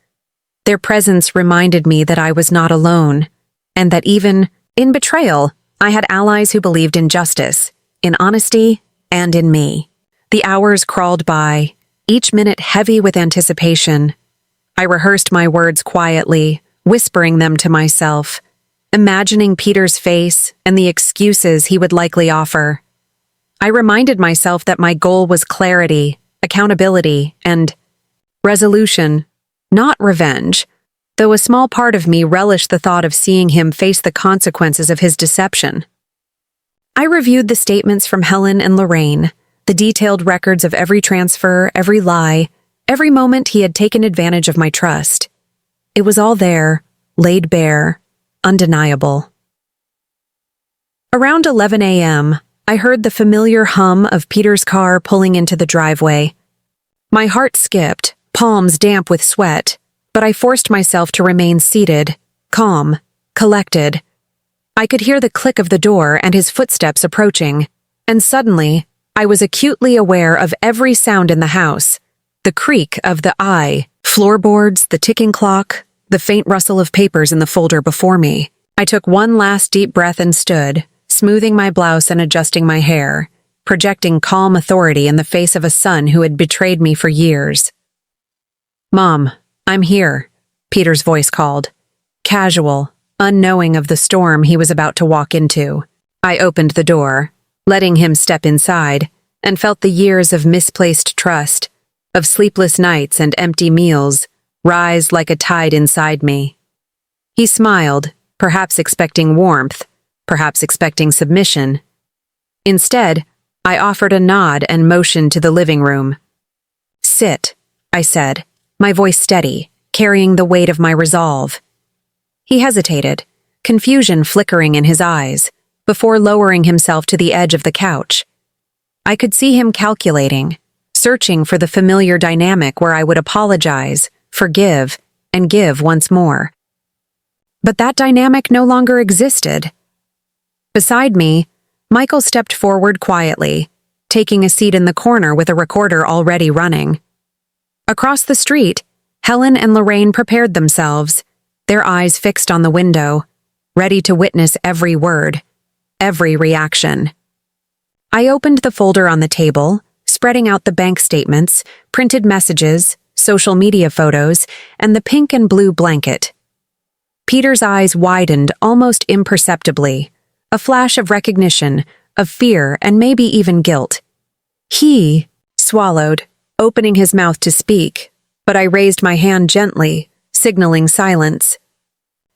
[SPEAKER 1] Their presence reminded me that I was not alone, and that even in betrayal, I had allies who believed in justice, in honesty, and in me. The hours crawled by, each minute heavy with anticipation. I rehearsed my words quietly, whispering them to myself, imagining Peter's face and the excuses he would likely offer. I reminded myself that my goal was clarity, accountability, and resolution, not revenge, though a small part of me relished the thought of seeing him face the consequences of his deception. I reviewed the statements from Helen and Lorraine, the detailed records of every transfer, every lie, every moment he had taken advantage of my trust. It was all there, laid bare, undeniable. Around 11 a.m., I heard the familiar hum of Peter's car pulling into the driveway. My heart skipped, palms damp with sweat, but I forced myself to remain seated, calm, collected. I could hear the click of the door and his footsteps approaching, and suddenly, I was acutely aware of every sound in the house: the creak of the floorboards, the ticking clock, the faint rustle of papers in the folder before me. I took one last deep breath and stood, smoothing my blouse and adjusting my hair, projecting calm authority in the face of a son who had betrayed me for years. "Mom, I'm here," Peter's voice called, casual, unknowing of the storm he was about to walk into. I opened the door, letting him step inside, and felt the years of misplaced trust, of sleepless nights and empty meals, rise like a tide inside me. He smiled, perhaps expecting warmth, perhaps expecting submission. Instead, I offered a nod and motioned to the living room. "Sit," I said, my voice steady, carrying the weight of my resolve. He hesitated, confusion flickering in his eyes, before lowering himself to the edge of the couch. I could see him calculating, searching for the familiar dynamic where I would apologize, forgive, and give once more. But that dynamic no longer existed. Beside me, Michael stepped forward quietly, taking a seat in the corner with a recorder already running. Across the street, Helen and Lorraine prepared themselves, their eyes fixed on the window, ready to witness every word, every reaction. I opened the folder on the table, spreading out the bank statements, printed messages, social media photos, and the pink and blue blanket. Peter's eyes widened almost imperceptibly, a flash of recognition, of fear, and maybe even guilt. He swallowed, opening his mouth to speak, but I raised my hand gently, signaling silence.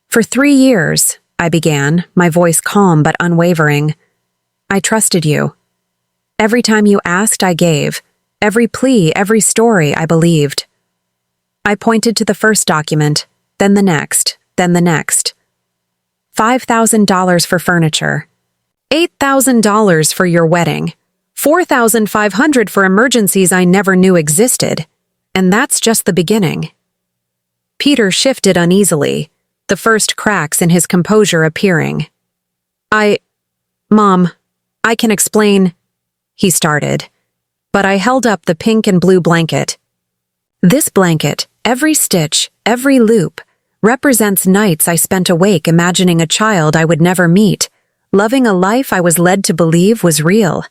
[SPEAKER 1] "For 3 years," I began, my voice calm but unwavering, "I trusted you. Every time you asked, I gave. Every plea, every story, I believed." I pointed to the first document, then the next, then the next. $5,000 for furniture, $8,000 for your wedding, $4,500 for emergencies I never knew existed, and that's just the beginning. Peter shifted uneasily, the first cracks in his composure appearing. Mom, I can explain," he started, but I held up the pink and blue blanket. "This blanket, every stitch, every loop, represents nights I spent awake imagining a child I would never meet, loving a life I was led to believe was real.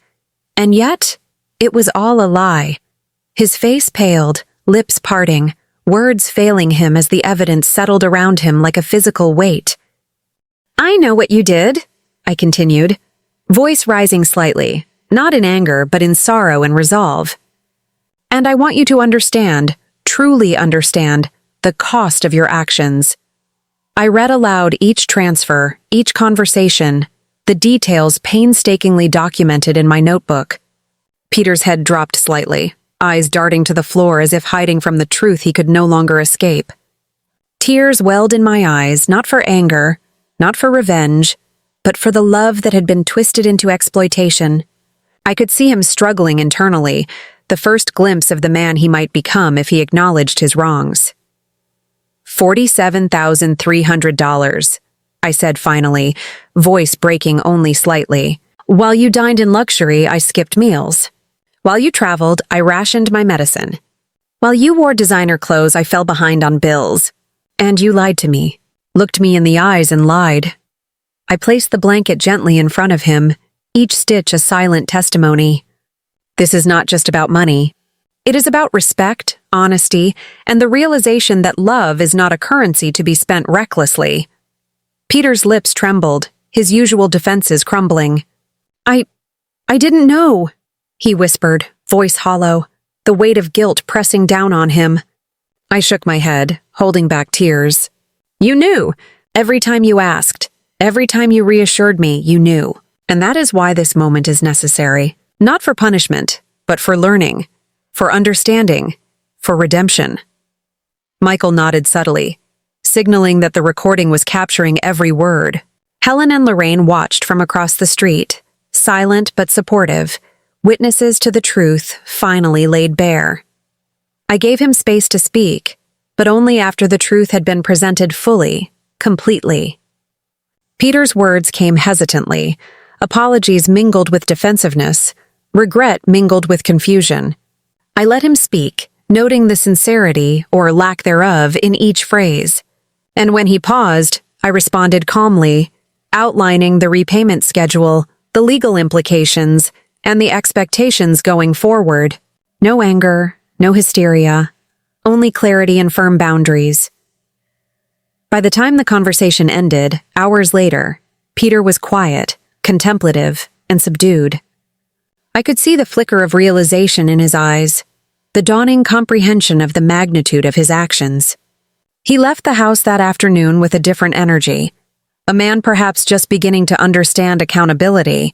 [SPEAKER 1] And yet, it was all a lie." His face paled, lips parting, words failing him as the evidence settled around him like a physical weight. "I know what you did," I continued, voice rising slightly, not in anger but in sorrow and resolve. "And I want you to understand, truly understand, the cost of your actions. I read aloud each transfer, each conversation, the details painstakingly documented in my notebook. Peter's head dropped slightly, eyes darting to the floor as if hiding from the truth he could no longer escape. Tears welled in my eyes, not for anger, not for revenge, but for the love that had been twisted into exploitation. I could see him struggling internally, the first glimpse of the man he might become if he acknowledged his wrongs. $47,300, I said finally, voice breaking only slightly. While you dined in luxury, I skipped meals. While you traveled, I rationed my medicine. While you wore designer clothes, I fell behind on bills. And you lied to me, looked me in the eyes and lied. I placed the blanket gently in front of him, each stitch a silent testimony. This is not just about money. It is about respect, honesty, and the realization that love is not a currency to be spent recklessly. Peter's lips trembled, his usual defenses crumbling. I didn't know, he whispered, voice hollow, the weight of guilt pressing down on him. I shook my head, holding back tears. You knew. Every time you asked, every time you reassured me, you knew. And that is why this moment is necessary. Not for punishment, but for learning, for understanding, for redemption. Michael nodded subtly, signaling that the recording was capturing every word. Helen and Lorraine watched from across the street, silent but supportive, witnesses to the truth finally laid bare. I gave him space to speak, but only after the truth had been presented fully, completely. Peter's words came hesitantly, apologies mingled with defensiveness, regret mingled with confusion. I let him speak, noting the sincerity, or lack thereof, in each phrase. And when he paused, I responded calmly, outlining the repayment schedule, the legal implications, and the expectations going forward. No anger, no hysteria, only clarity and firm boundaries. By the time the conversation ended, hours later, Peter was quiet, contemplative, and subdued. I could see the flicker of realization in his eyes, the dawning comprehension of the magnitude of his actions. He left the house that afternoon with a different energy, a man perhaps just beginning to understand accountability,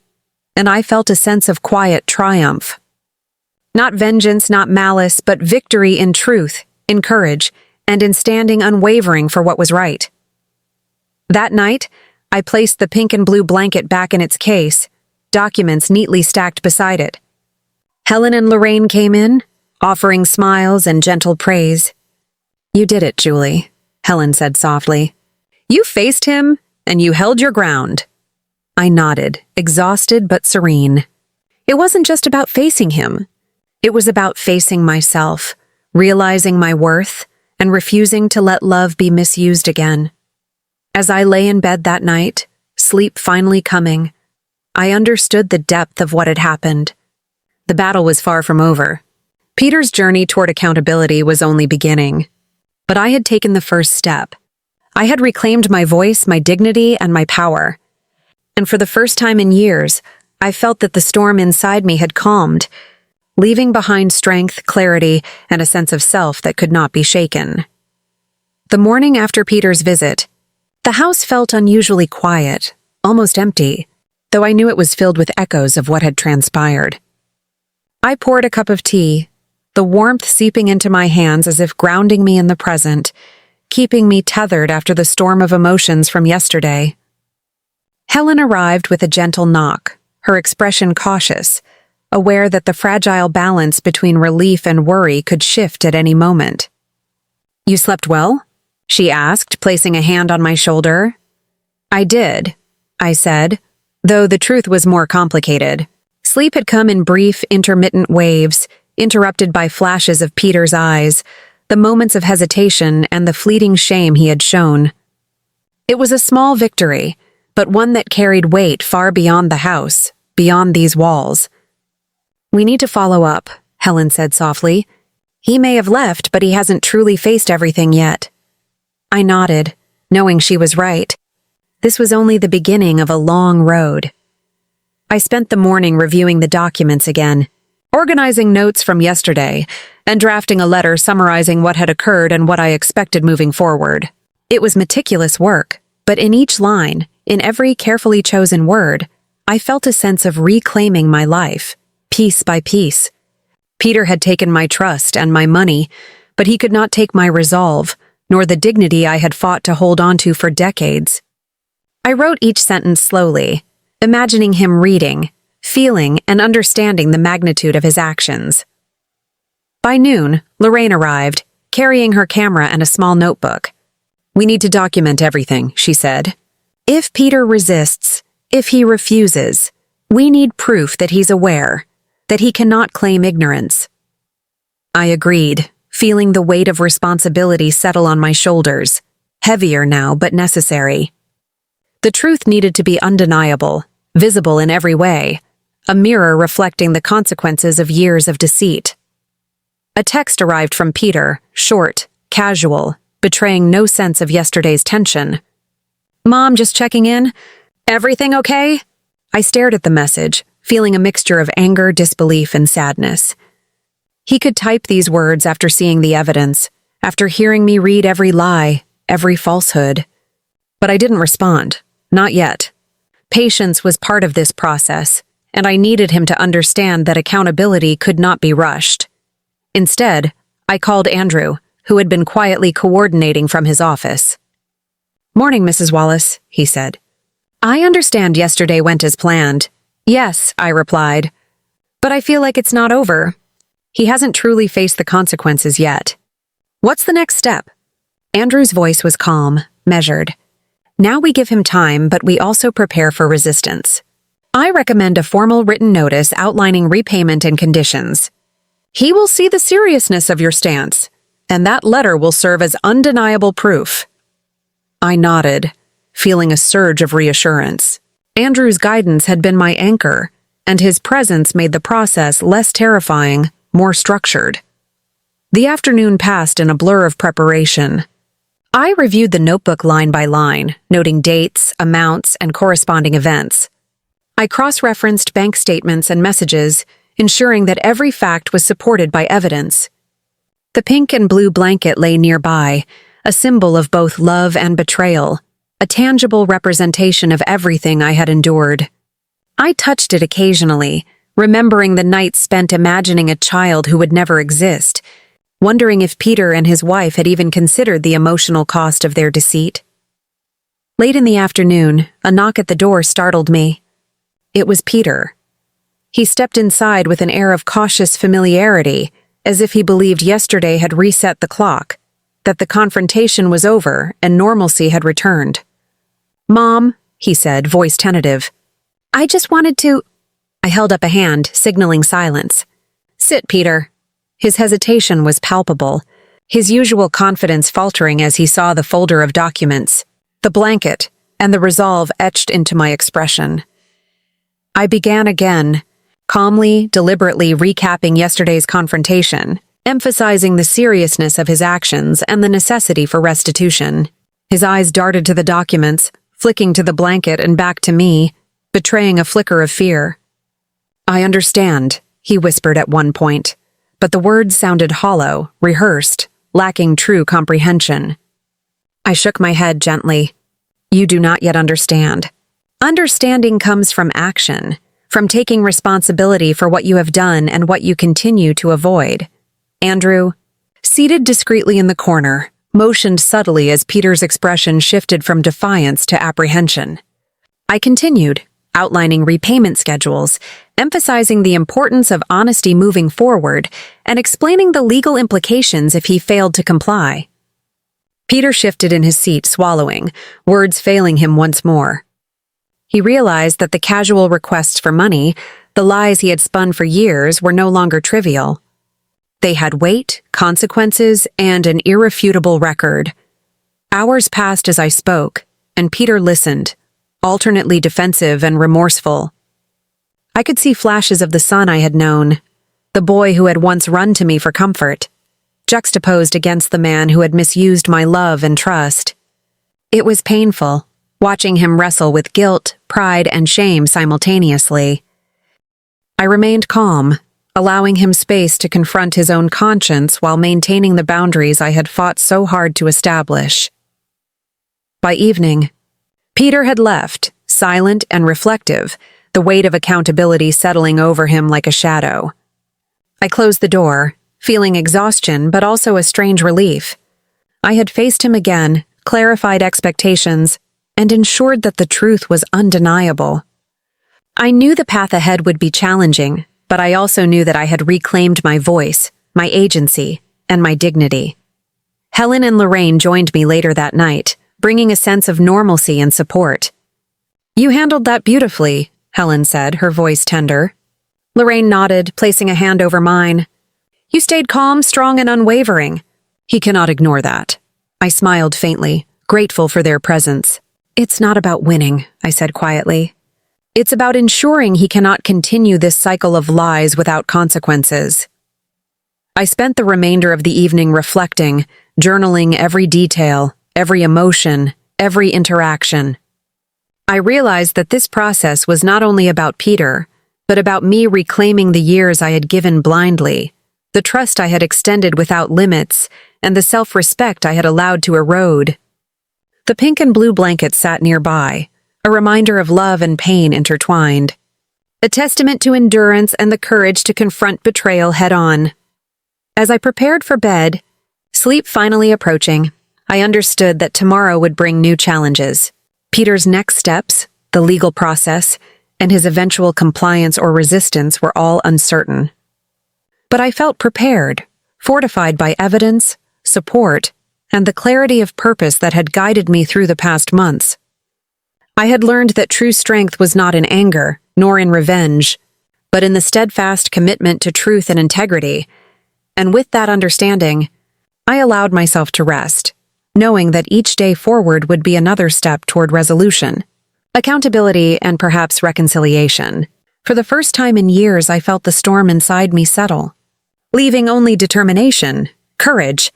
[SPEAKER 1] and I felt a sense of quiet triumph. Not vengeance, not malice, but victory in truth, in courage, and in standing unwavering for what was right. That night, I placed the pink and blue blanket back in its case, documents neatly stacked beside it. Helen and Lorraine came in, offering smiles and gentle praise. You did it, Julie, Helen said softly. You faced him, and you held your ground. I nodded, exhausted but serene. It wasn't just about facing him. It was about facing myself, realizing my worth, and refusing to let love be misused again. As I lay in bed that night, sleep finally coming, I understood the depth of what had happened. The battle was far from over. Peter's journey toward accountability was only beginning. But I had taken the first step. I had reclaimed my voice, my dignity, and my power. And for the first time in years, I felt that the storm inside me had calmed, leaving behind strength, clarity, and a sense of self that could not be shaken. The morning after Peter's visit, the house felt unusually quiet, almost empty, though I knew it was filled with echoes of what had transpired. I poured a cup of tea, the warmth seeping into my hands as if grounding me in the present, keeping me tethered after the storm of emotions from yesterday. Helen arrived with a gentle knock, her expression cautious, aware that the fragile balance between relief and worry could shift at any moment. You slept well? She asked, placing a hand on my shoulder. I did, I said, though the truth was more complicated. Sleep had come in brief, intermittent waves, interrupted by flashes of Peter's eyes, the moments of hesitation and the fleeting shame he had shown. It was a small victory, but one that carried weight far beyond the house, beyond these walls. We need to follow up, Helen said softly. He may have left, but he hasn't truly faced everything yet. I nodded, knowing she was right. This was only the beginning of a long road. I spent the morning reviewing the documents again, organizing notes from yesterday, and drafting a letter summarizing what had occurred and what I expected moving forward. It was meticulous work, but in each line, in every carefully chosen word, I felt a sense of reclaiming my life, piece by piece. Peter had taken my trust and my money, but he could not take my resolve, nor the dignity I had fought to hold onto for decades. I wrote each sentence slowly, imagining him reading, feeling, and understanding the magnitude of his actions. By noon, Lorraine arrived, carrying her camera and a small notebook. "We need to document everything," she said. "If Peter resists, if he refuses, we need proof that he's aware, that he cannot claim ignorance." I agreed, feeling the weight of responsibility settle on my shoulders, heavier now but necessary. The truth needed to be undeniable, visible in every way, a mirror reflecting the consequences of years of deceit. A text arrived from Peter, short, casual, betraying no sense of yesterday's tension. "Mom, just checking in. Everything okay?" I stared at the message, feeling a mixture of anger, disbelief, and sadness. He could type these words after seeing the evidence, after hearing me read every lie, every falsehood. But I didn't respond. Not yet. Patience was part of this process, and I needed him to understand that accountability could not be rushed. Instead, I called Andrew, who had been quietly coordinating from his office. "Morning, Mrs. Wallace," he said. "I understand yesterday went as planned." "Yes," I replied. "But I feel like it's not over. He hasn't truly faced the consequences yet. What's the next step?" Andrew's voice was calm, measured. "Now we give him time, but we also prepare for resistance. I recommend a formal written notice outlining repayment and conditions. He will see the seriousness of your stance, and that letter will serve as undeniable proof." I nodded, feeling a surge of reassurance. Andrew's guidance had been my anchor, and his presence made the process less terrifying, more structured. The afternoon passed in a blur of preparation. I reviewed the notebook line by line, noting dates, amounts, and corresponding events. I cross-referenced bank statements and messages, ensuring that every fact was supported by evidence. The pink and blue blanket lay nearby, a symbol of both love and betrayal, a tangible representation of everything I had endured. I touched it occasionally, remembering the nights spent imagining a child who would never exist, wondering if Peter and his wife had even considered the emotional cost of their deceit. Late in the afternoon, a knock at the door startled me. It was Peter. He stepped inside with an air of cautious familiarity, as if he believed yesterday had reset the clock, that the confrontation was over and normalcy had returned. "Mom," he said, voice tentative. "I just wanted to—" I held up a hand, signaling silence. "Sit, Peter." His hesitation was palpable, his usual confidence faltering as he saw the folder of documents, the blanket, and the resolve etched into my expression. I began again, calmly, deliberately recapping yesterday's confrontation, emphasizing the seriousness of his actions and the necessity for restitution. His eyes darted to the documents, flicking to the blanket and back to me, betraying a flicker of fear. "I understand," he whispered at one point, but the words sounded hollow, rehearsed, lacking true comprehension. I shook my head gently. "You do not yet understand. Understanding comes from action, from taking responsibility for what you have done and what you continue to avoid." Andrew, seated discreetly in the corner, motioned subtly as Peter's expression shifted from defiance to apprehension. I continued, outlining repayment schedules, emphasizing the importance of honesty moving forward, and explaining the legal implications if he failed to comply. Peter shifted in his seat, swallowing, words failing him once more. He realized that the casual requests for money, the lies he had spun for years, were no longer trivial. They had weight, consequences, and an irrefutable record. Hours passed as I spoke, and Peter listened, alternately defensive and remorseful. I could see flashes of the son I had known, the boy who had once run to me for comfort, juxtaposed against the man who had misused my love and trust. It was painful, watching him wrestle with guilt, pride, and shame simultaneously. I remained calm, allowing him space to confront his own conscience while maintaining the boundaries I had fought so hard to establish. By evening, Peter had left, silent and reflective, the weight of accountability settling over him like a shadow. I closed the door, feeling exhaustion but also a strange relief. I had faced him again, clarified expectations, and ensured that the truth was undeniable. I knew the path ahead would be challenging, but I also knew that I had reclaimed my voice, my agency, and my dignity. Helen and Lorraine joined me later that night, bringing a sense of normalcy and support. "You handled that beautifully," Helen said, her voice tender. Lorraine nodded, placing a hand over mine. "You stayed calm, strong, and unwavering." "He cannot ignore that." I smiled faintly, grateful for their presence. "It's not about winning," I said quietly. "It's about ensuring he cannot continue this cycle of lies without consequences." I spent the remainder of the evening reflecting, journaling every detail, every emotion, every interaction. I realized that this process was not only about Peter, but about me reclaiming the years I had given blindly, the trust I had extended without limits, and the self-respect I had allowed to erode. The pink and blue blanket sat nearby, a reminder of love and pain intertwined, a testament to endurance and the courage to confront betrayal head-on. As I prepared for bed, sleep finally approaching, I understood that tomorrow would bring new challenges. Peter's next steps, the legal process, and his eventual compliance or resistance were all uncertain. But I felt prepared, fortified by evidence, support, and the clarity of purpose that had guided me through the past months. I had learned that true strength was not in anger, nor in revenge, but in the steadfast commitment to truth and integrity, and with that understanding, I allowed myself to rest, knowing that each day forward would be another step toward resolution, accountability, and perhaps reconciliation. For the first time in years, I felt the storm inside me settle, leaving only determination, courage,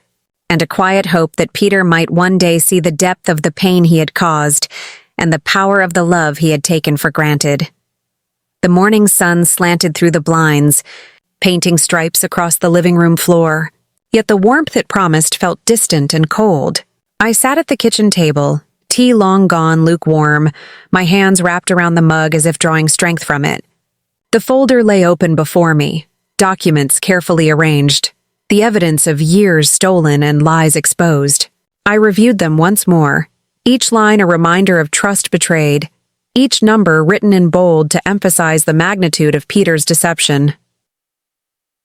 [SPEAKER 1] and a quiet hope that Peter might one day see the depth of the pain he had caused and the power of the love he had taken for granted. The morning sun slanted through the blinds, painting stripes across the living room floor, yet the warmth it promised felt distant and cold. I sat at the kitchen table, tea long gone lukewarm, my hands wrapped around the mug as if drawing strength from it. The folder lay open before me, documents carefully arranged, the evidence of years stolen and lies exposed. I reviewed them once more, each line a reminder of trust betrayed, each number written in bold to emphasize the magnitude of Peter's deception.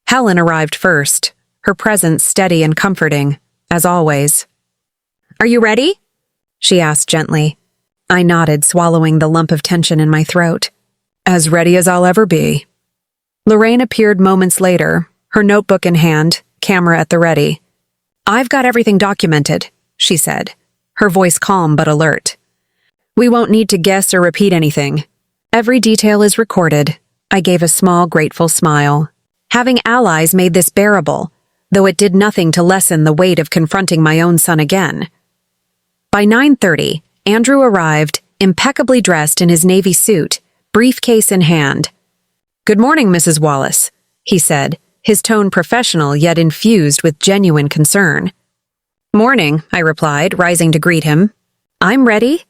[SPEAKER 1] Helen arrived first, her presence steady and comforting, as always. "Are you ready?" she asked gently. I nodded, swallowing the lump of tension in my throat. "As ready as I'll ever be." Lorraine appeared moments later, her notebook in hand, camera at the ready. "I've got everything documented," she said, her voice calm but alert. "We won't need to guess or repeat anything. Every detail is recorded." I gave a small, grateful smile. Having allies made this bearable, though it did nothing to lessen the weight of confronting my own son again. By 9:30, Andrew arrived, impeccably dressed in his navy suit, briefcase in hand. "Good morning, Mrs. Wallace," he said, his tone professional yet infused with genuine concern. "Morning," I replied, rising to greet him. "I'm ready."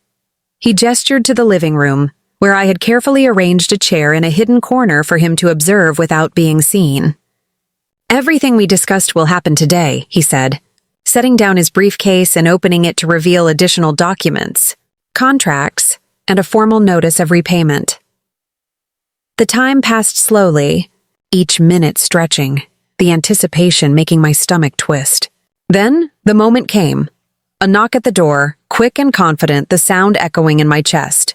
[SPEAKER 1] He gestured to the living room, where I had carefully arranged a chair in a hidden corner for him to observe without being seen. "Everything we discussed will happen today," he said, setting down his briefcase and opening it to reveal additional documents, contracts, and a formal notice of repayment. The time passed slowly, each minute stretching, the anticipation making my stomach twist. Then, the moment came. A knock at the door, quick and confident, the sound echoing in my chest.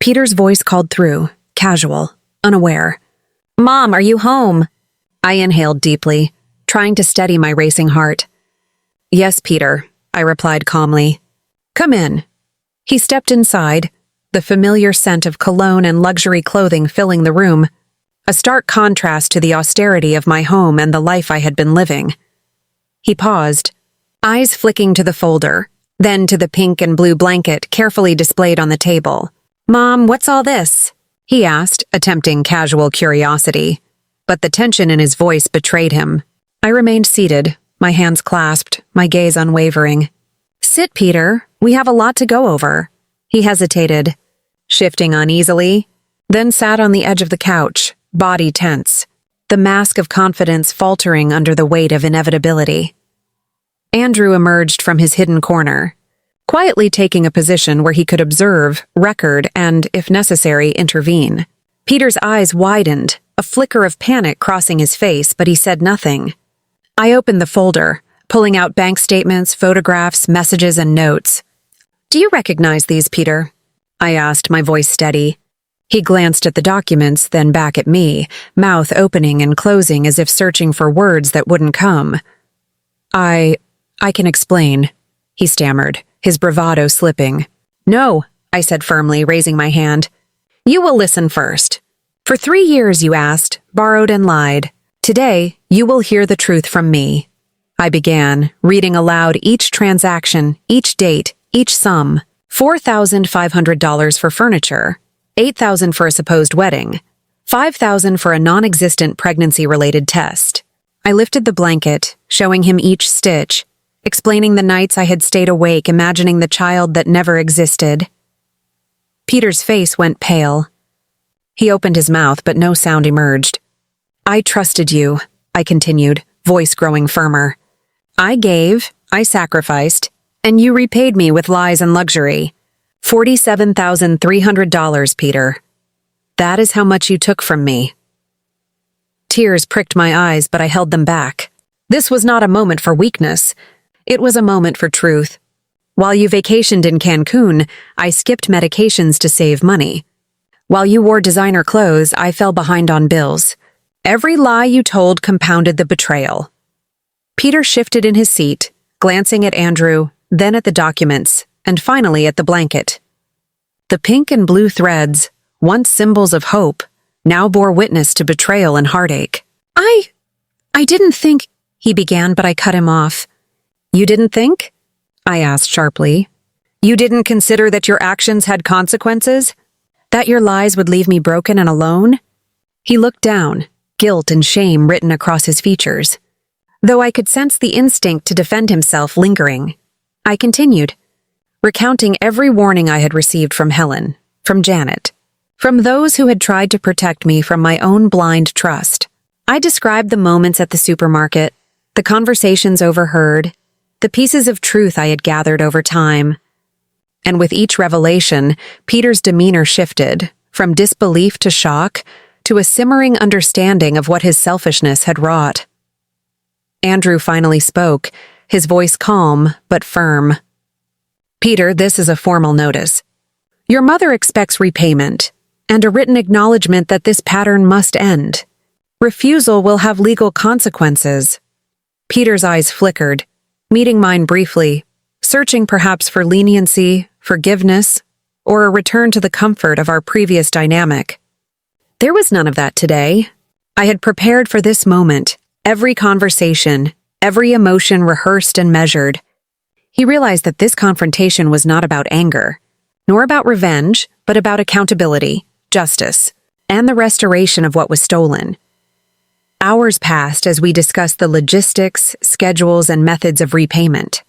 [SPEAKER 1] Peter's voice called through, casual, unaware. "Mom, are you home?" I inhaled deeply, trying to steady my racing heart. "Yes, Peter," I replied calmly. "Come in." He stepped inside, the familiar scent of cologne and luxury clothing filling the room, a stark contrast to the austerity of my home and the life I had been living. He paused, eyes flicking to the folder, then to the pink and blue blanket carefully displayed on the table. "Mom, what's all this?" he asked, attempting casual curiosity. but the tension in his voice betrayed him. I remained seated, my hands clasped, my gaze unwavering. "Sit, Peter. We have a lot to go over." He hesitated, shifting uneasily, then sat on the edge of the couch, body tense, the mask of confidence faltering under the weight of inevitability. Andrew emerged from his hidden corner, quietly taking a position where he could observe, record, and, if necessary, intervene. Peter's eyes widened, a flicker of panic crossing his face, but he said nothing. I opened the folder, pulling out bank statements, photographs, messages, and notes. "Do you recognize these, Peter?" I asked, my voice steady. He glanced at the documents, then back at me, mouth opening and closing as if searching for words that wouldn't come. I can explain," he stammered, his bravado slipping. "No," I said firmly, raising my hand. "You will listen first. For 3 years you asked, borrowed, and lied. Today, you will hear the truth from me." I began, reading aloud each transaction, each date, each sum. $4,500 for furniture, $8,000 for a supposed wedding, $5,000 for a non-existent pregnancy-related test. I lifted the blanket, showing him each stitch, explaining the nights I had stayed awake imagining the child that never existed. Peter's face went pale. He opened his mouth, but no sound emerged. "I trusted you," I continued, voice growing firmer. "I gave, I sacrificed, and you repaid me with lies and luxury. $47,300, Peter. That is how much you took from me." Tears pricked my eyes, but I held them back. This was not a moment for weakness. It was a moment for truth. While you vacationed in Cancun, I skipped medications to save money. While you wore designer clothes, I fell behind on bills. Every lie you told compounded the betrayal. Peter shifted in his seat, glancing at Andrew, then at the documents, and finally at the blanket. The pink and blue threads, once symbols of hope, now bore witness to betrayal and heartache. I didn't think," he began, but I cut him off. "You didn't think?" I asked sharply. "You didn't consider that your actions had consequences? That your lies would leave me broken and alone?" He looked down, guilt and shame written across his features. Though I could sense the instinct to defend himself lingering, I continued, recounting every warning I had received from Helen, from Janet, from those who had tried to protect me from my own blind trust. I described the moments at the supermarket, the conversations overheard, the pieces of truth I had gathered over time. And with each revelation, Peter's demeanor shifted, from disbelief to shock, to a simmering understanding of what his selfishness had wrought. Andrew finally spoke, his voice calm but firm. "Peter, this is a formal notice. Your mother expects repayment, and a written acknowledgement that this pattern must end. Refusal will have legal consequences." Peter's eyes flickered, meeting mine briefly, searching perhaps for leniency, forgiveness, or a return to the comfort of our previous dynamic. There was none of that today. I had prepared for this moment, every conversation, every emotion rehearsed and measured. He realized that this confrontation was not about anger, nor about revenge, but about accountability, justice, and the restoration of what was stolen. Hours passed as we discussed the logistics, schedules, and methods of repayment.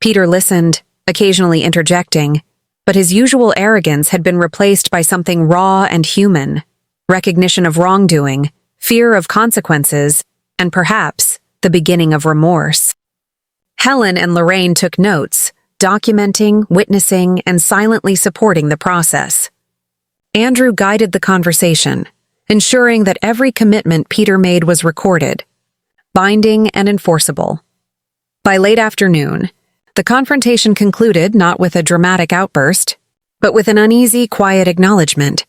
[SPEAKER 1] Peter listened, occasionally interjecting, but his usual arrogance had been replaced by something raw and human, recognition of wrongdoing, fear of consequences, and perhaps the beginning of remorse. Helen and Lorraine took notes, documenting, witnessing, and silently supporting the process. Andrew guided the conversation, ensuring that every commitment Peter made was recorded, binding and enforceable. By late afternoon, the confrontation concluded not with a dramatic outburst, but with an uneasy, quiet acknowledgement.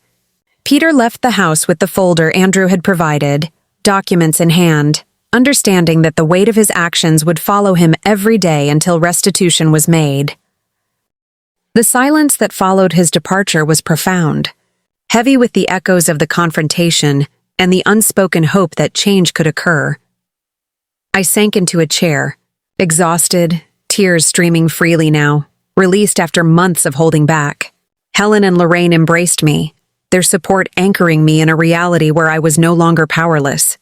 [SPEAKER 1] Peter left the house with the folder Andrew had provided, documents in hand, understanding that the weight of his actions would follow him every day until restitution was made. The silence that followed his departure was profound, heavy with the echoes of the confrontation and the unspoken hope that change could occur. I sank into a chair, exhausted, tears streaming freely now, released after months of holding back. Helen and Lorraine embraced me, their support anchoring me in a reality where I was no longer powerless.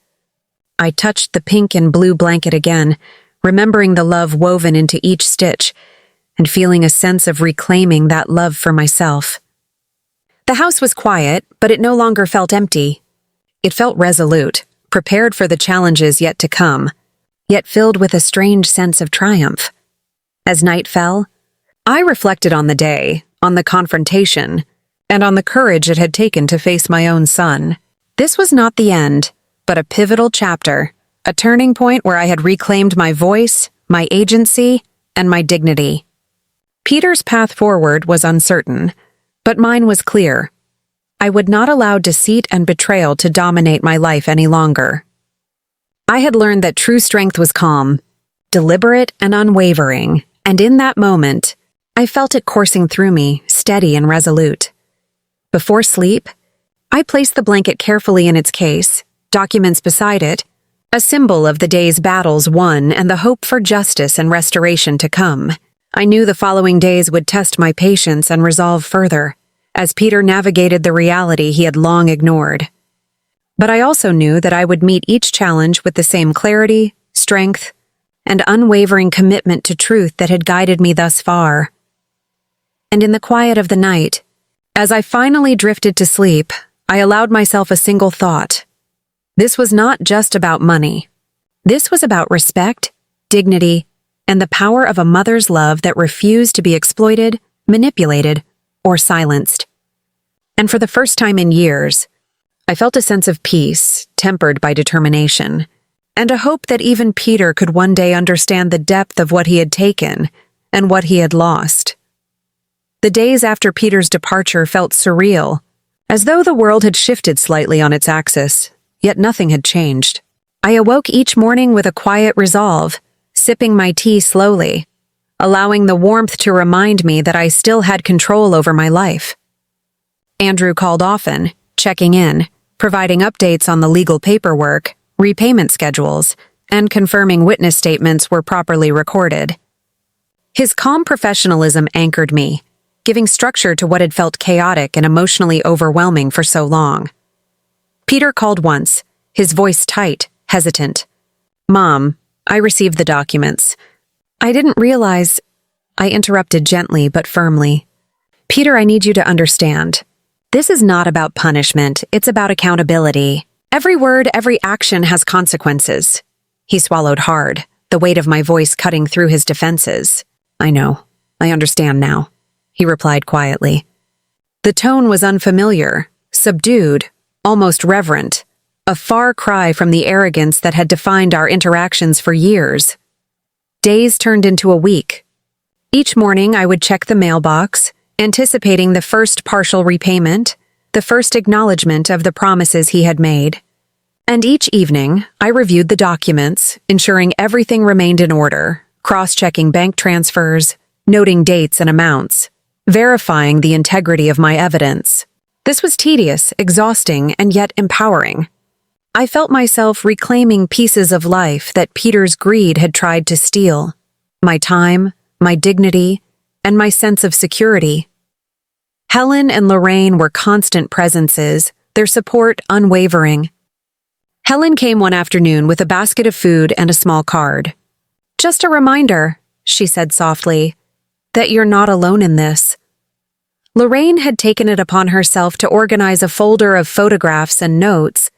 [SPEAKER 1] I touched the pink and blue blanket again, remembering the love woven into each stitch, and feeling a sense of reclaiming that love for myself. The house was quiet, but it no longer felt empty. It felt resolute, prepared for the challenges yet to come, yet filled with a strange sense of triumph. As night fell, I reflected on the day, on the confrontation, and on the courage it had taken to face my own son. This was not the end, but a pivotal chapter, a turning point where I had reclaimed my voice, my agency, and my dignity. Peter's path forward was uncertain, but mine was clear. I would not allow deceit and betrayal to dominate my life any longer. I had learned that true strength was calm, deliberate and unwavering, and in that moment, I felt it coursing through me, steady and resolute. Before sleep, I placed the blanket carefully in its case, documents beside it, a symbol of the day's battles won and the hope for justice and restoration to come. I knew the following days would test my patience and resolve further, as Peter navigated the reality he had long ignored. But I also knew that I would meet each challenge with the same clarity, strength, and unwavering commitment to truth that had guided me thus far. And in the quiet of the night, as I finally drifted to sleep, I allowed myself a single thought. This was not just about money. This was about respect, dignity, and the power of a mother's love that refused to be exploited, manipulated, or silenced. And for the first time in years, I felt a sense of peace, tempered by determination, and a hope that even Peter could one day understand the depth of what he had taken and what he had lost. The days after Peter's departure felt surreal, as though the world had shifted slightly on its axis, yet nothing had changed. I awoke each morning with a quiet resolve, sipping my tea slowly, allowing the warmth to remind me that I still had control over my life. Andrew called often, checking in, providing updates on the legal paperwork, repayment schedules, and confirming witness statements were properly recorded. His calm professionalism anchored me, giving structure to what had felt chaotic and emotionally overwhelming for so long. Peter called once, his voice tight, hesitant. "Mom, I received the documents. I didn't realize—" I interrupted gently but firmly. "Peter, I need you to understand. This is not about punishment, it's about accountability. Every word, every action has consequences." He swallowed hard, the weight of my voice cutting through his defenses. "I know. I understand now," he replied quietly. The tone was unfamiliar, subdued, almost reverent, a far cry from the arrogance that had defined our interactions for years. Days turned into a week. Each morning I would check the mailbox, anticipating the first partial repayment, the first acknowledgement of the promises he had made. And each evening, I reviewed the documents, ensuring everything remained in order, cross-checking bank transfers, noting dates and amounts, verifying the integrity of my evidence. This was tedious, exhausting, and yet empowering. I felt myself reclaiming pieces of life that Peter's greed had tried to steal: my time, my dignity, and my sense of security. Helen and Lorraine were constant presences, their support unwavering. Helen came one afternoon with a basket of food and a small card. "Just a reminder," she said softly, "that you're not alone in this." Lorraine had taken it upon herself to organize a folder of photographs and notes,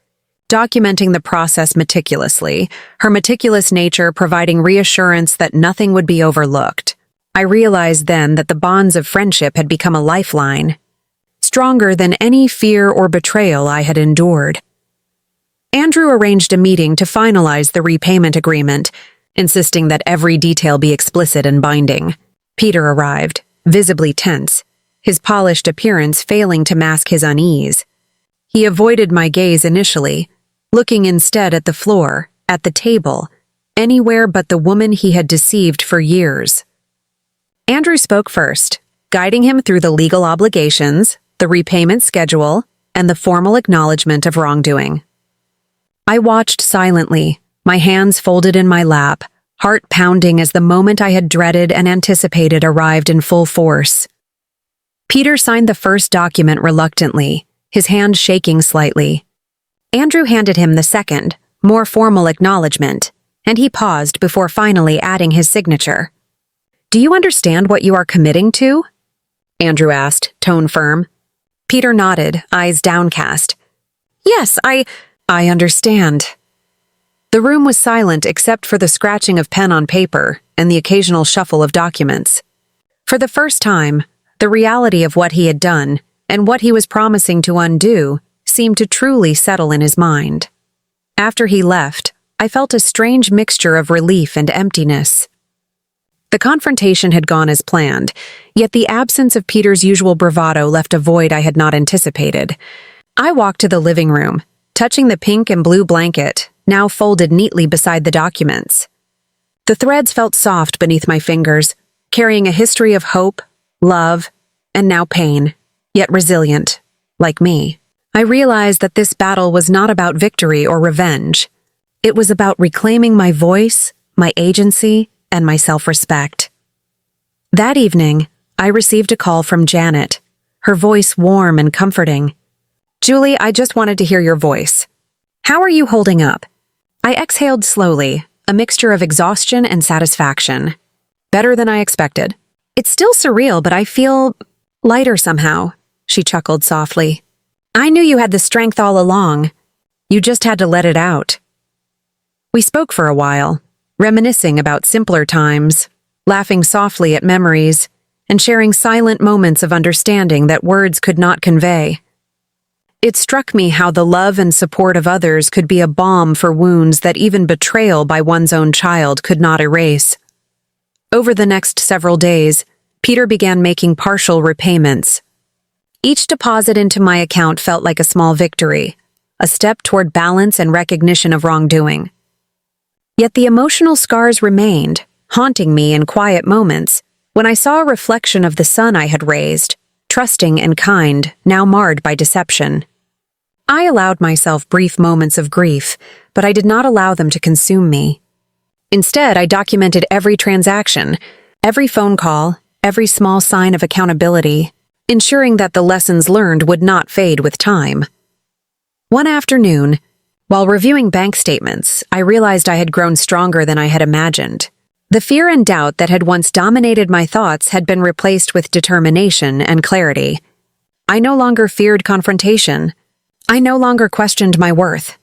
[SPEAKER 1] documenting the process meticulously, her meticulous nature providing reassurance that nothing would be overlooked. I realized then that the bonds of friendship had become a lifeline, stronger than any fear or betrayal I had endured. Andrew arranged a meeting to finalize the repayment agreement, insisting that every detail be explicit and binding. Peter arrived, visibly tense, his polished appearance failing to mask his unease. He avoided my gaze initially, looking instead at the floor, at the table, anywhere but the woman he had deceived for years. Andrew spoke first, guiding him through the legal obligations, the repayment schedule, and the formal acknowledgement of wrongdoing. I watched silently, my hands folded in my lap, heart pounding as the moment I had dreaded and anticipated arrived in full force. Peter signed the first document reluctantly, his hand shaking slightly. Andrew handed him the second, more formal acknowledgement, and he paused before finally adding his signature. "Do you understand what you are committing to?" Andrew asked, tone firm. Peter nodded, eyes downcast. "Yes, I understand." The room was silent except for the scratching of pen on paper and the occasional shuffle of documents. For the first time, the reality of what he had done and what he was promising to undo seemed to truly settle in his mind. After he left, I felt a strange mixture of relief and emptiness. The confrontation had gone as planned, yet the absence of Peter's usual bravado left a void I had not anticipated. I walked to the living room, touching the pink and blue blanket, now folded neatly beside the documents. The threads felt soft beneath my fingers, carrying a history of hope, love, and now pain, yet resilient, like me. I realized that this battle was not about victory or revenge. It was about reclaiming my voice, my agency, and my self-respect. That evening, I received a call from Janet, her voice warm and comforting. "Julie, I just wanted to hear your voice. How are you holding up?" I exhaled slowly, a mixture of exhaustion and satisfaction. "Better than I expected. It's still surreal, but I feel lighter somehow," she chuckled softly. "I knew you had the strength all along. You just had to let it out." We spoke for a while, reminiscing about simpler times, laughing softly at memories, and sharing silent moments of understanding that words could not convey. It struck me how the love and support of others could be a balm for wounds that even betrayal by one's own child could not erase. Over the next several days, Peter began making partial repayments. Each deposit into my account felt like a small victory, a step toward balance and recognition of wrongdoing. Yet the emotional scars remained, haunting me in quiet moments, when I saw a reflection of the son I had raised, trusting and kind, now marred by deception. I allowed myself brief moments of grief, but I did not allow them to consume me. Instead, I documented every transaction, every phone call, every small sign of accountability, ensuring that the lessons learned would not fade with time. One afternoon, while reviewing bank statements, I realized I had grown stronger than I had imagined. The fear and doubt that had once dominated my thoughts had been replaced with determination and clarity. I no longer feared confrontation. I no longer questioned my worth.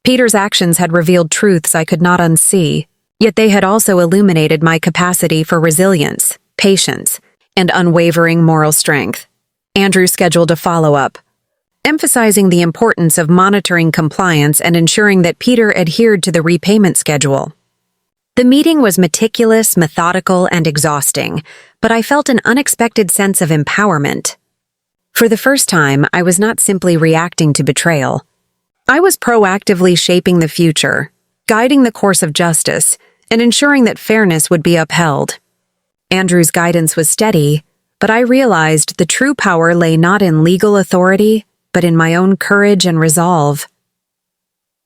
[SPEAKER 1] Peter's actions had revealed truths I could not unsee, yet they had also illuminated my capacity for resilience, patience, and unwavering moral strength. Andrew scheduled a follow-up, emphasizing the importance of monitoring compliance and ensuring that Peter adhered to the repayment schedule. The meeting was meticulous, methodical, and exhausting, but I felt an unexpected sense of empowerment. For the first time, I was not simply reacting to betrayal. I was proactively shaping the future, guiding the course of justice, and ensuring that fairness would be upheld. Andrew's guidance was steady, but I realized the true power lay not in legal authority, but in my own courage and resolve.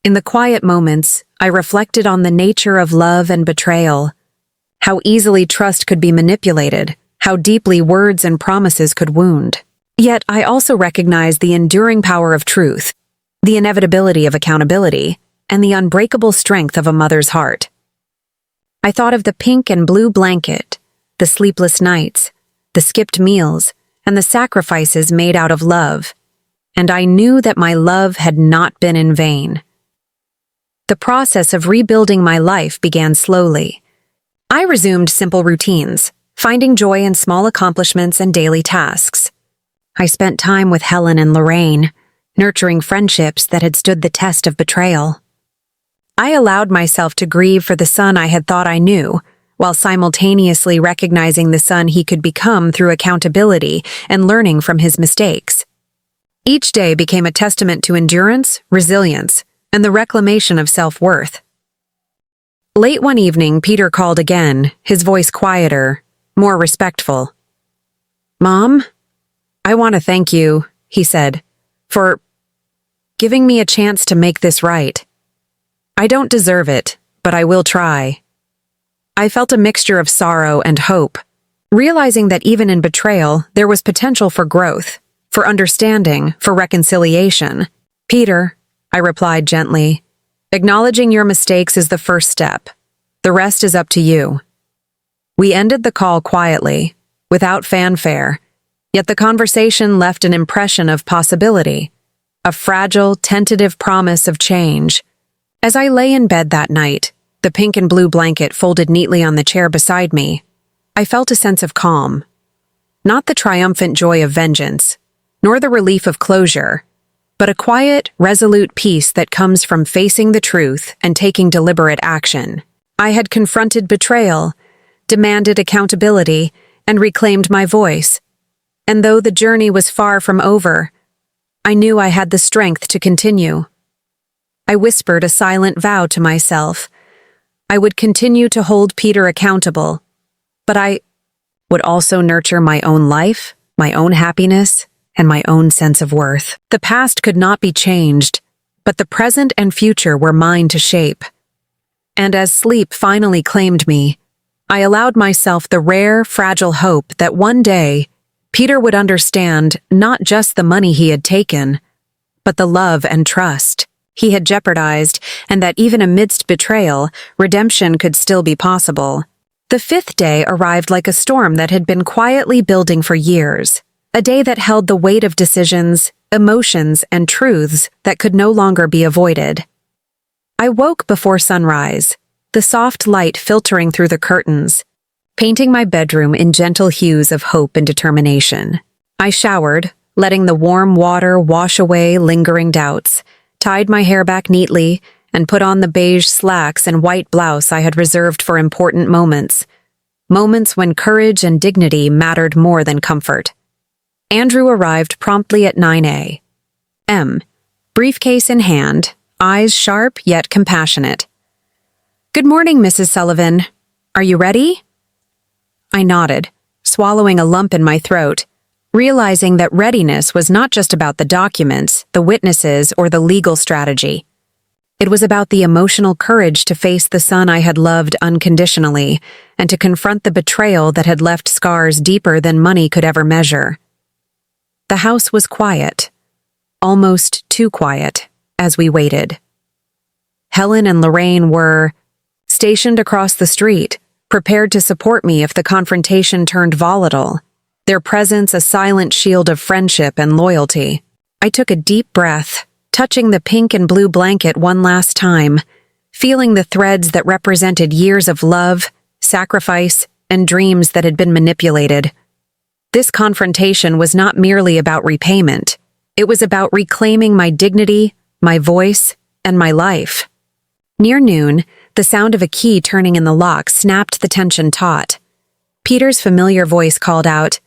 [SPEAKER 1] In the quiet moments, I reflected on the nature of love and betrayal, how easily trust could be manipulated, how deeply words and promises could wound. Yet I also recognized the enduring power of truth, the inevitability of accountability, and the unbreakable strength of a mother's heart. I thought of the pink and blue blanket, the sleepless nights, the skipped meals, and the sacrifices made out of love, and I knew that my love had not been in vain. The process of rebuilding my life began slowly. I resumed simple routines, finding joy in small accomplishments and daily tasks. I spent time with Helen and Lorraine, nurturing friendships that had stood the test of betrayal. I allowed myself to grieve for the son I had thought I knew, while simultaneously recognizing the son he could become through accountability and learning from his mistakes. Each day became a testament to endurance, resilience, and the reclamation of self-worth. Late one evening, Peter called again, his voice quieter, more respectful. "Mom, I want to thank you," he said, "for giving me a chance to make this right. I don't deserve it, but I will try." I felt a mixture of sorrow and hope, realizing that even in betrayal, there was potential for growth, for understanding, for reconciliation. Peter, I replied gently, acknowledging your mistakes is the first step. The rest is up to you. We ended the call quietly, without fanfare, yet the conversation left an impression of possibility, a fragile, tentative promise of change. As I lay in bed that night, the pink and blue blanket folded neatly on the chair beside me, I felt a sense of calm. Not the triumphant joy of vengeance, nor the relief of closure, but a quiet, resolute peace that comes from facing the truth and taking deliberate action. I had confronted betrayal, demanded accountability, and reclaimed my voice. And though the journey was far from over, I knew I had the strength to continue. I whispered a silent vow to myself. I would continue to hold Peter accountable, but I would also nurture my own life, my own happiness, and my own sense of worth. The past could not be changed, but the present and future were mine to shape. And as sleep finally claimed me, I allowed myself the rare, fragile hope that one day Peter would understand not just the money he had taken, but the love and trust he had jeopardized, and that even amidst betrayal, redemption could still be possible. The fifth day arrived like a storm that had been quietly building for years, a day that held the weight of decisions, emotions, and truths that could no longer be avoided. I woke before sunrise, the soft light filtering through the curtains, painting my bedroom in gentle hues of hope and determination. I showered, letting the warm water wash away lingering doubts, tied my hair back neatly, and put on the beige slacks and white blouse I had reserved for important moments when courage and dignity mattered more than comfort. Andrew arrived promptly at 9 a.m., briefcase in hand, eyes sharp yet compassionate. "Good morning, Mrs. Sullivan. Are you ready?" I nodded, swallowing a lump in my throat, realizing that readiness was not just about the documents, the witnesses, or the legal strategy. It was about the emotional courage to face the son I had loved unconditionally and to confront the betrayal that had left scars deeper than money could ever measure. The house was quiet, almost too quiet, as we waited. Helen and Lorraine were stationed across the street, prepared to support me if the confrontation turned volatile, their presence a silent shield of friendship and loyalty. I took a deep breath, touching the pink and blue blanket one last time, feeling the threads that represented years of love, sacrifice, and dreams that had been manipulated. This confrontation was not merely about repayment. It was about reclaiming my dignity, my voice, and my life. Near noon, the sound of a key turning in the lock snapped the tension taut. Peter's familiar voice called out,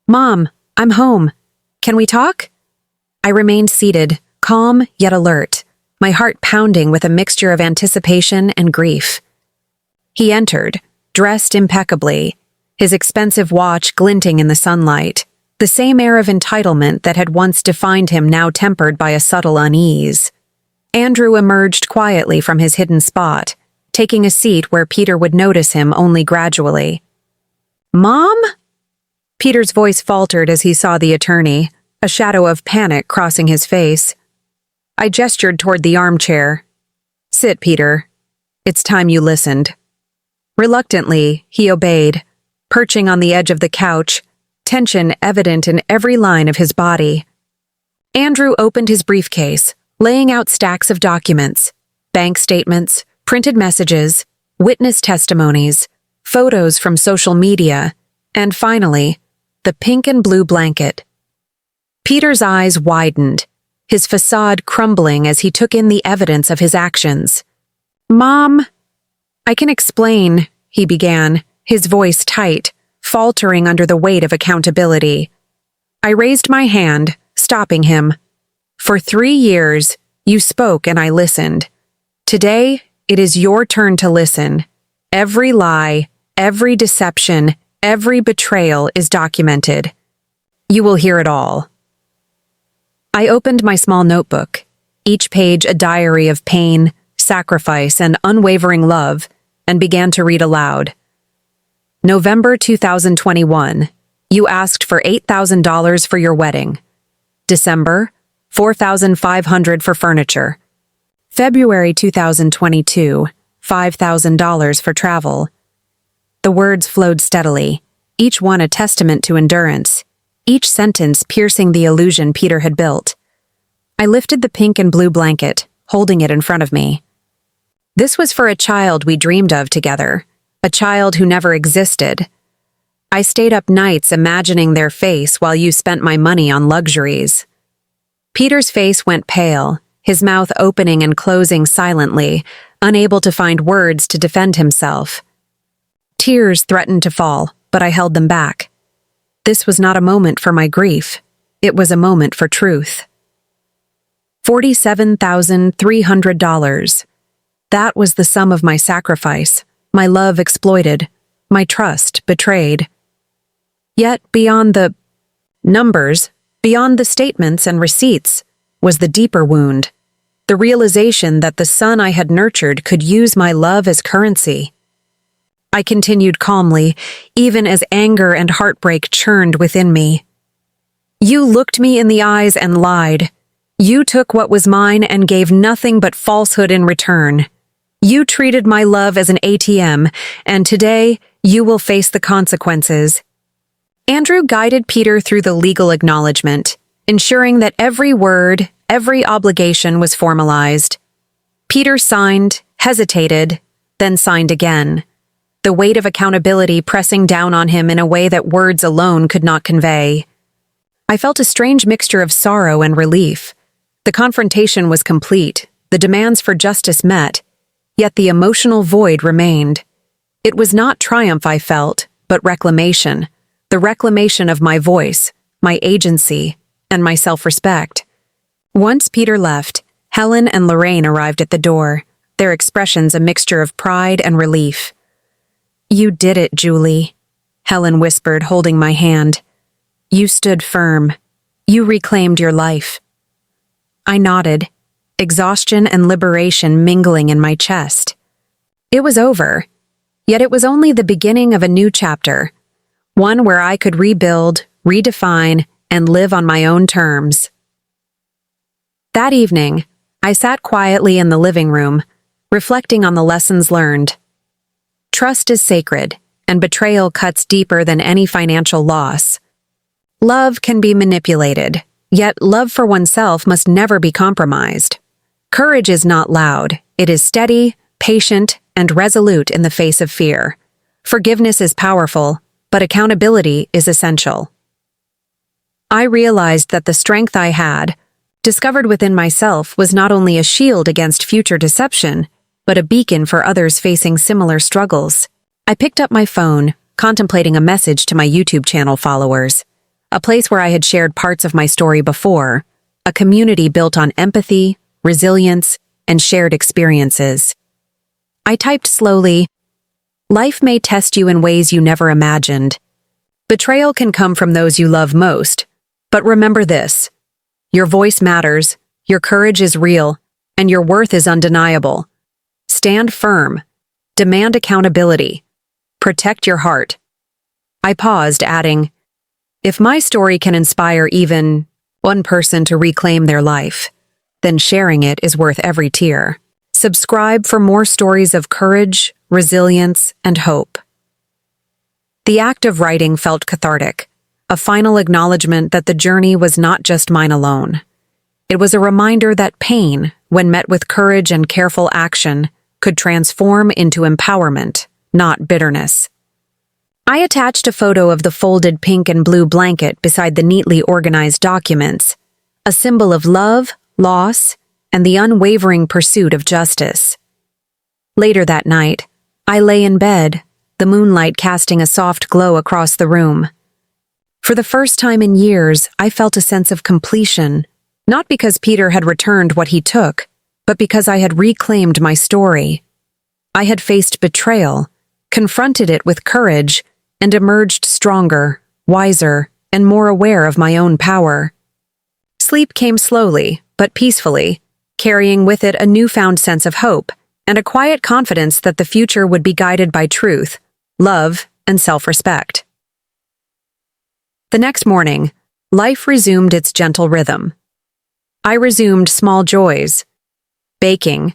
[SPEAKER 1] "Mom, I'm home. Can we talk?" I remained seated, calm yet alert, my heart pounding with a mixture of anticipation and grief. He entered, dressed impeccably, his expensive watch glinting in the sunlight, the same air of entitlement that had once defined him now tempered by a subtle unease. Andrew emerged quietly from his hidden spot, taking a seat where Peter would notice him only gradually. "Mom?" Peter's voice faltered as he saw the attorney, a shadow of panic crossing his face. I gestured toward the armchair. "Sit, Peter. It's time you listened." Reluctantly, he obeyed, perching on the edge of the couch, tension evident in every line of his body. Andrew opened his briefcase, laying out stacks of documents, bank statements, printed messages, witness testimonies, photos from social media, and finally, the pink and blue blanket. Peter's eyes widened, his facade crumbling as he took in the evidence of his actions. "Mom, I can explain," he began, his voice tight, faltering under the weight of accountability. I raised my hand, stopping him. "For 3 years, you spoke and I listened. Today, it is your turn to listen. Every lie, every deception, every betrayal is documented. You will hear it all." I opened my small notebook, each page a diary of pain, sacrifice, and unwavering love, and began to read aloud. November 2021. You asked for $8,000 for your wedding. December, $4,500 for furniture. February 2022, $5,000 for travel. The words flowed steadily, each one a testament to endurance, each sentence piercing the illusion Peter had built. I lifted the pink and blue blanket, holding it in front of me. This was for a child we dreamed of together, a child who never existed. I stayed up nights imagining their face while you spent my money on luxuries. Peter's face went pale, his mouth opening and closing silently, unable to find words to defend himself. Tears threatened to fall, but I held them back. This was not a moment for my grief. It was a moment for truth. $47,300. That was the sum of my sacrifice, my love exploited, my trust betrayed. Yet beyond the numbers, beyond the statements and receipts, was the deeper wound, the realization that the son I had nurtured could use my love as currency. I continued calmly, even as anger and heartbreak churned within me. You looked me in the eyes and lied. You took what was mine and gave nothing but falsehood in return. You treated my love as an ATM, and today you will face the consequences. Andrew guided Peter through the legal acknowledgement, ensuring that every word, every obligation was formalized. Peter signed, hesitated, then signed again, the weight of accountability pressing down on him in a way that words alone could not convey. I felt a strange mixture of sorrow and relief. The confrontation was complete, the demands for justice met, yet the emotional void remained. It was not triumph I felt, but reclamation, the reclamation of my voice, my agency, and my self-respect. Once Peter left, Helen and Lorraine arrived at the door, their expressions a mixture of pride and relief. "You did it, Julie," Helen whispered, holding my hand. "You stood firm. You reclaimed your life." I nodded, exhaustion and liberation mingling in my chest. It was over, yet it was only the beginning of a new chapter, one where I could rebuild, redefine, and live on my own terms. That evening, I sat quietly in the living room, reflecting on the lessons learned. Trust is sacred, and betrayal cuts deeper than any financial loss. Love can be manipulated, yet love for oneself must never be compromised. Courage is not loud, it is steady, patient, and resolute in the face of fear. Forgiveness is powerful, but accountability is essential. I realized that the strength I had, discovered within myself, was not only a shield against future deception, but a beacon for others facing similar struggles. I picked up my phone, contemplating a message to my YouTube channel followers, a place where I had shared parts of my story before, a community built on empathy, resilience, and shared experiences. I typed slowly, "Life may test you in ways you never imagined. Betrayal can come from those you love most, but remember this: your voice matters, your courage is real, and your worth is undeniable. Stand firm. Demand accountability. Protect your heart." I paused, adding, "If my story can inspire even one person to reclaim their life, then sharing it is worth every tear." Subscribe for more stories of courage, resilience, and hope. The act of writing felt cathartic, a final acknowledgement that the journey was not just mine alone. It was a reminder that pain, when met with courage and careful action, could transform into empowerment, not bitterness. I attached a photo of the folded pink and blue blanket beside the neatly organized documents, a symbol of love, loss, and the unwavering pursuit of justice. Later that night, I lay in bed, the moonlight casting a soft glow across the room. For the first time in years, I felt a sense of completion, not because Peter had returned what he took, but because I had reclaimed my story. I had faced betrayal, confronted it with courage, and emerged stronger, wiser, and more aware of my own power. Sleep came slowly, but peacefully, carrying with it a newfound sense of hope and a quiet confidence that the future would be guided by truth, love, and self-respect. The next morning, life resumed its gentle rhythm. I resumed small joys, baking,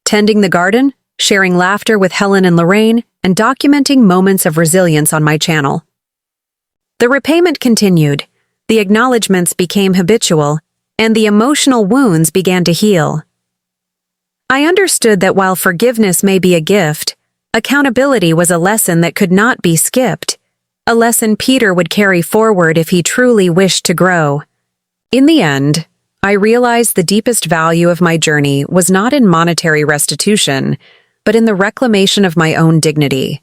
[SPEAKER 1] tending the garden, sharing laughter with Helen and Lorraine, and documenting moments of resilience on my channel. The repayment continued, the acknowledgments became habitual, and the emotional wounds began to heal. I understood that while forgiveness may be a gift, accountability was a lesson that could not be skipped, a lesson Peter would carry forward if he truly wished to grow. In the end, I realized the deepest value of my journey was not in monetary restitution, but in the reclamation of my own dignity.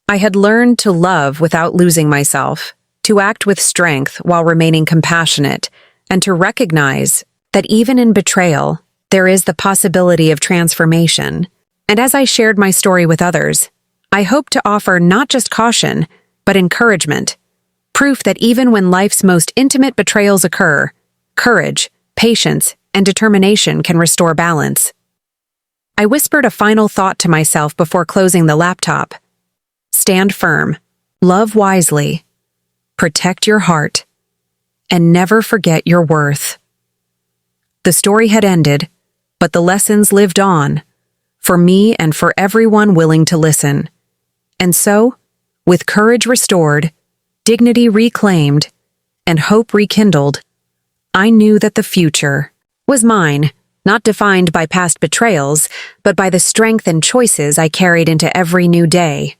[SPEAKER 1] I had learned to love without losing myself, to act with strength while remaining compassionate, and to recognize that even in betrayal, there is the possibility of transformation. And as I shared my story with others, I hope to offer not just caution, but encouragement, proof that even when life's most intimate betrayals occur, courage, patience, and determination can restore balance. I whispered a final thought to myself before closing the laptop. Stand firm, love wisely, protect your heart, and never forget your worth. The story had ended, but the lessons lived on, for me and for everyone willing to listen. And so, with courage restored, dignity reclaimed, and hope rekindled, I knew that the future was mine, not defined by past betrayals, but by the strength and choices I carried into every new day.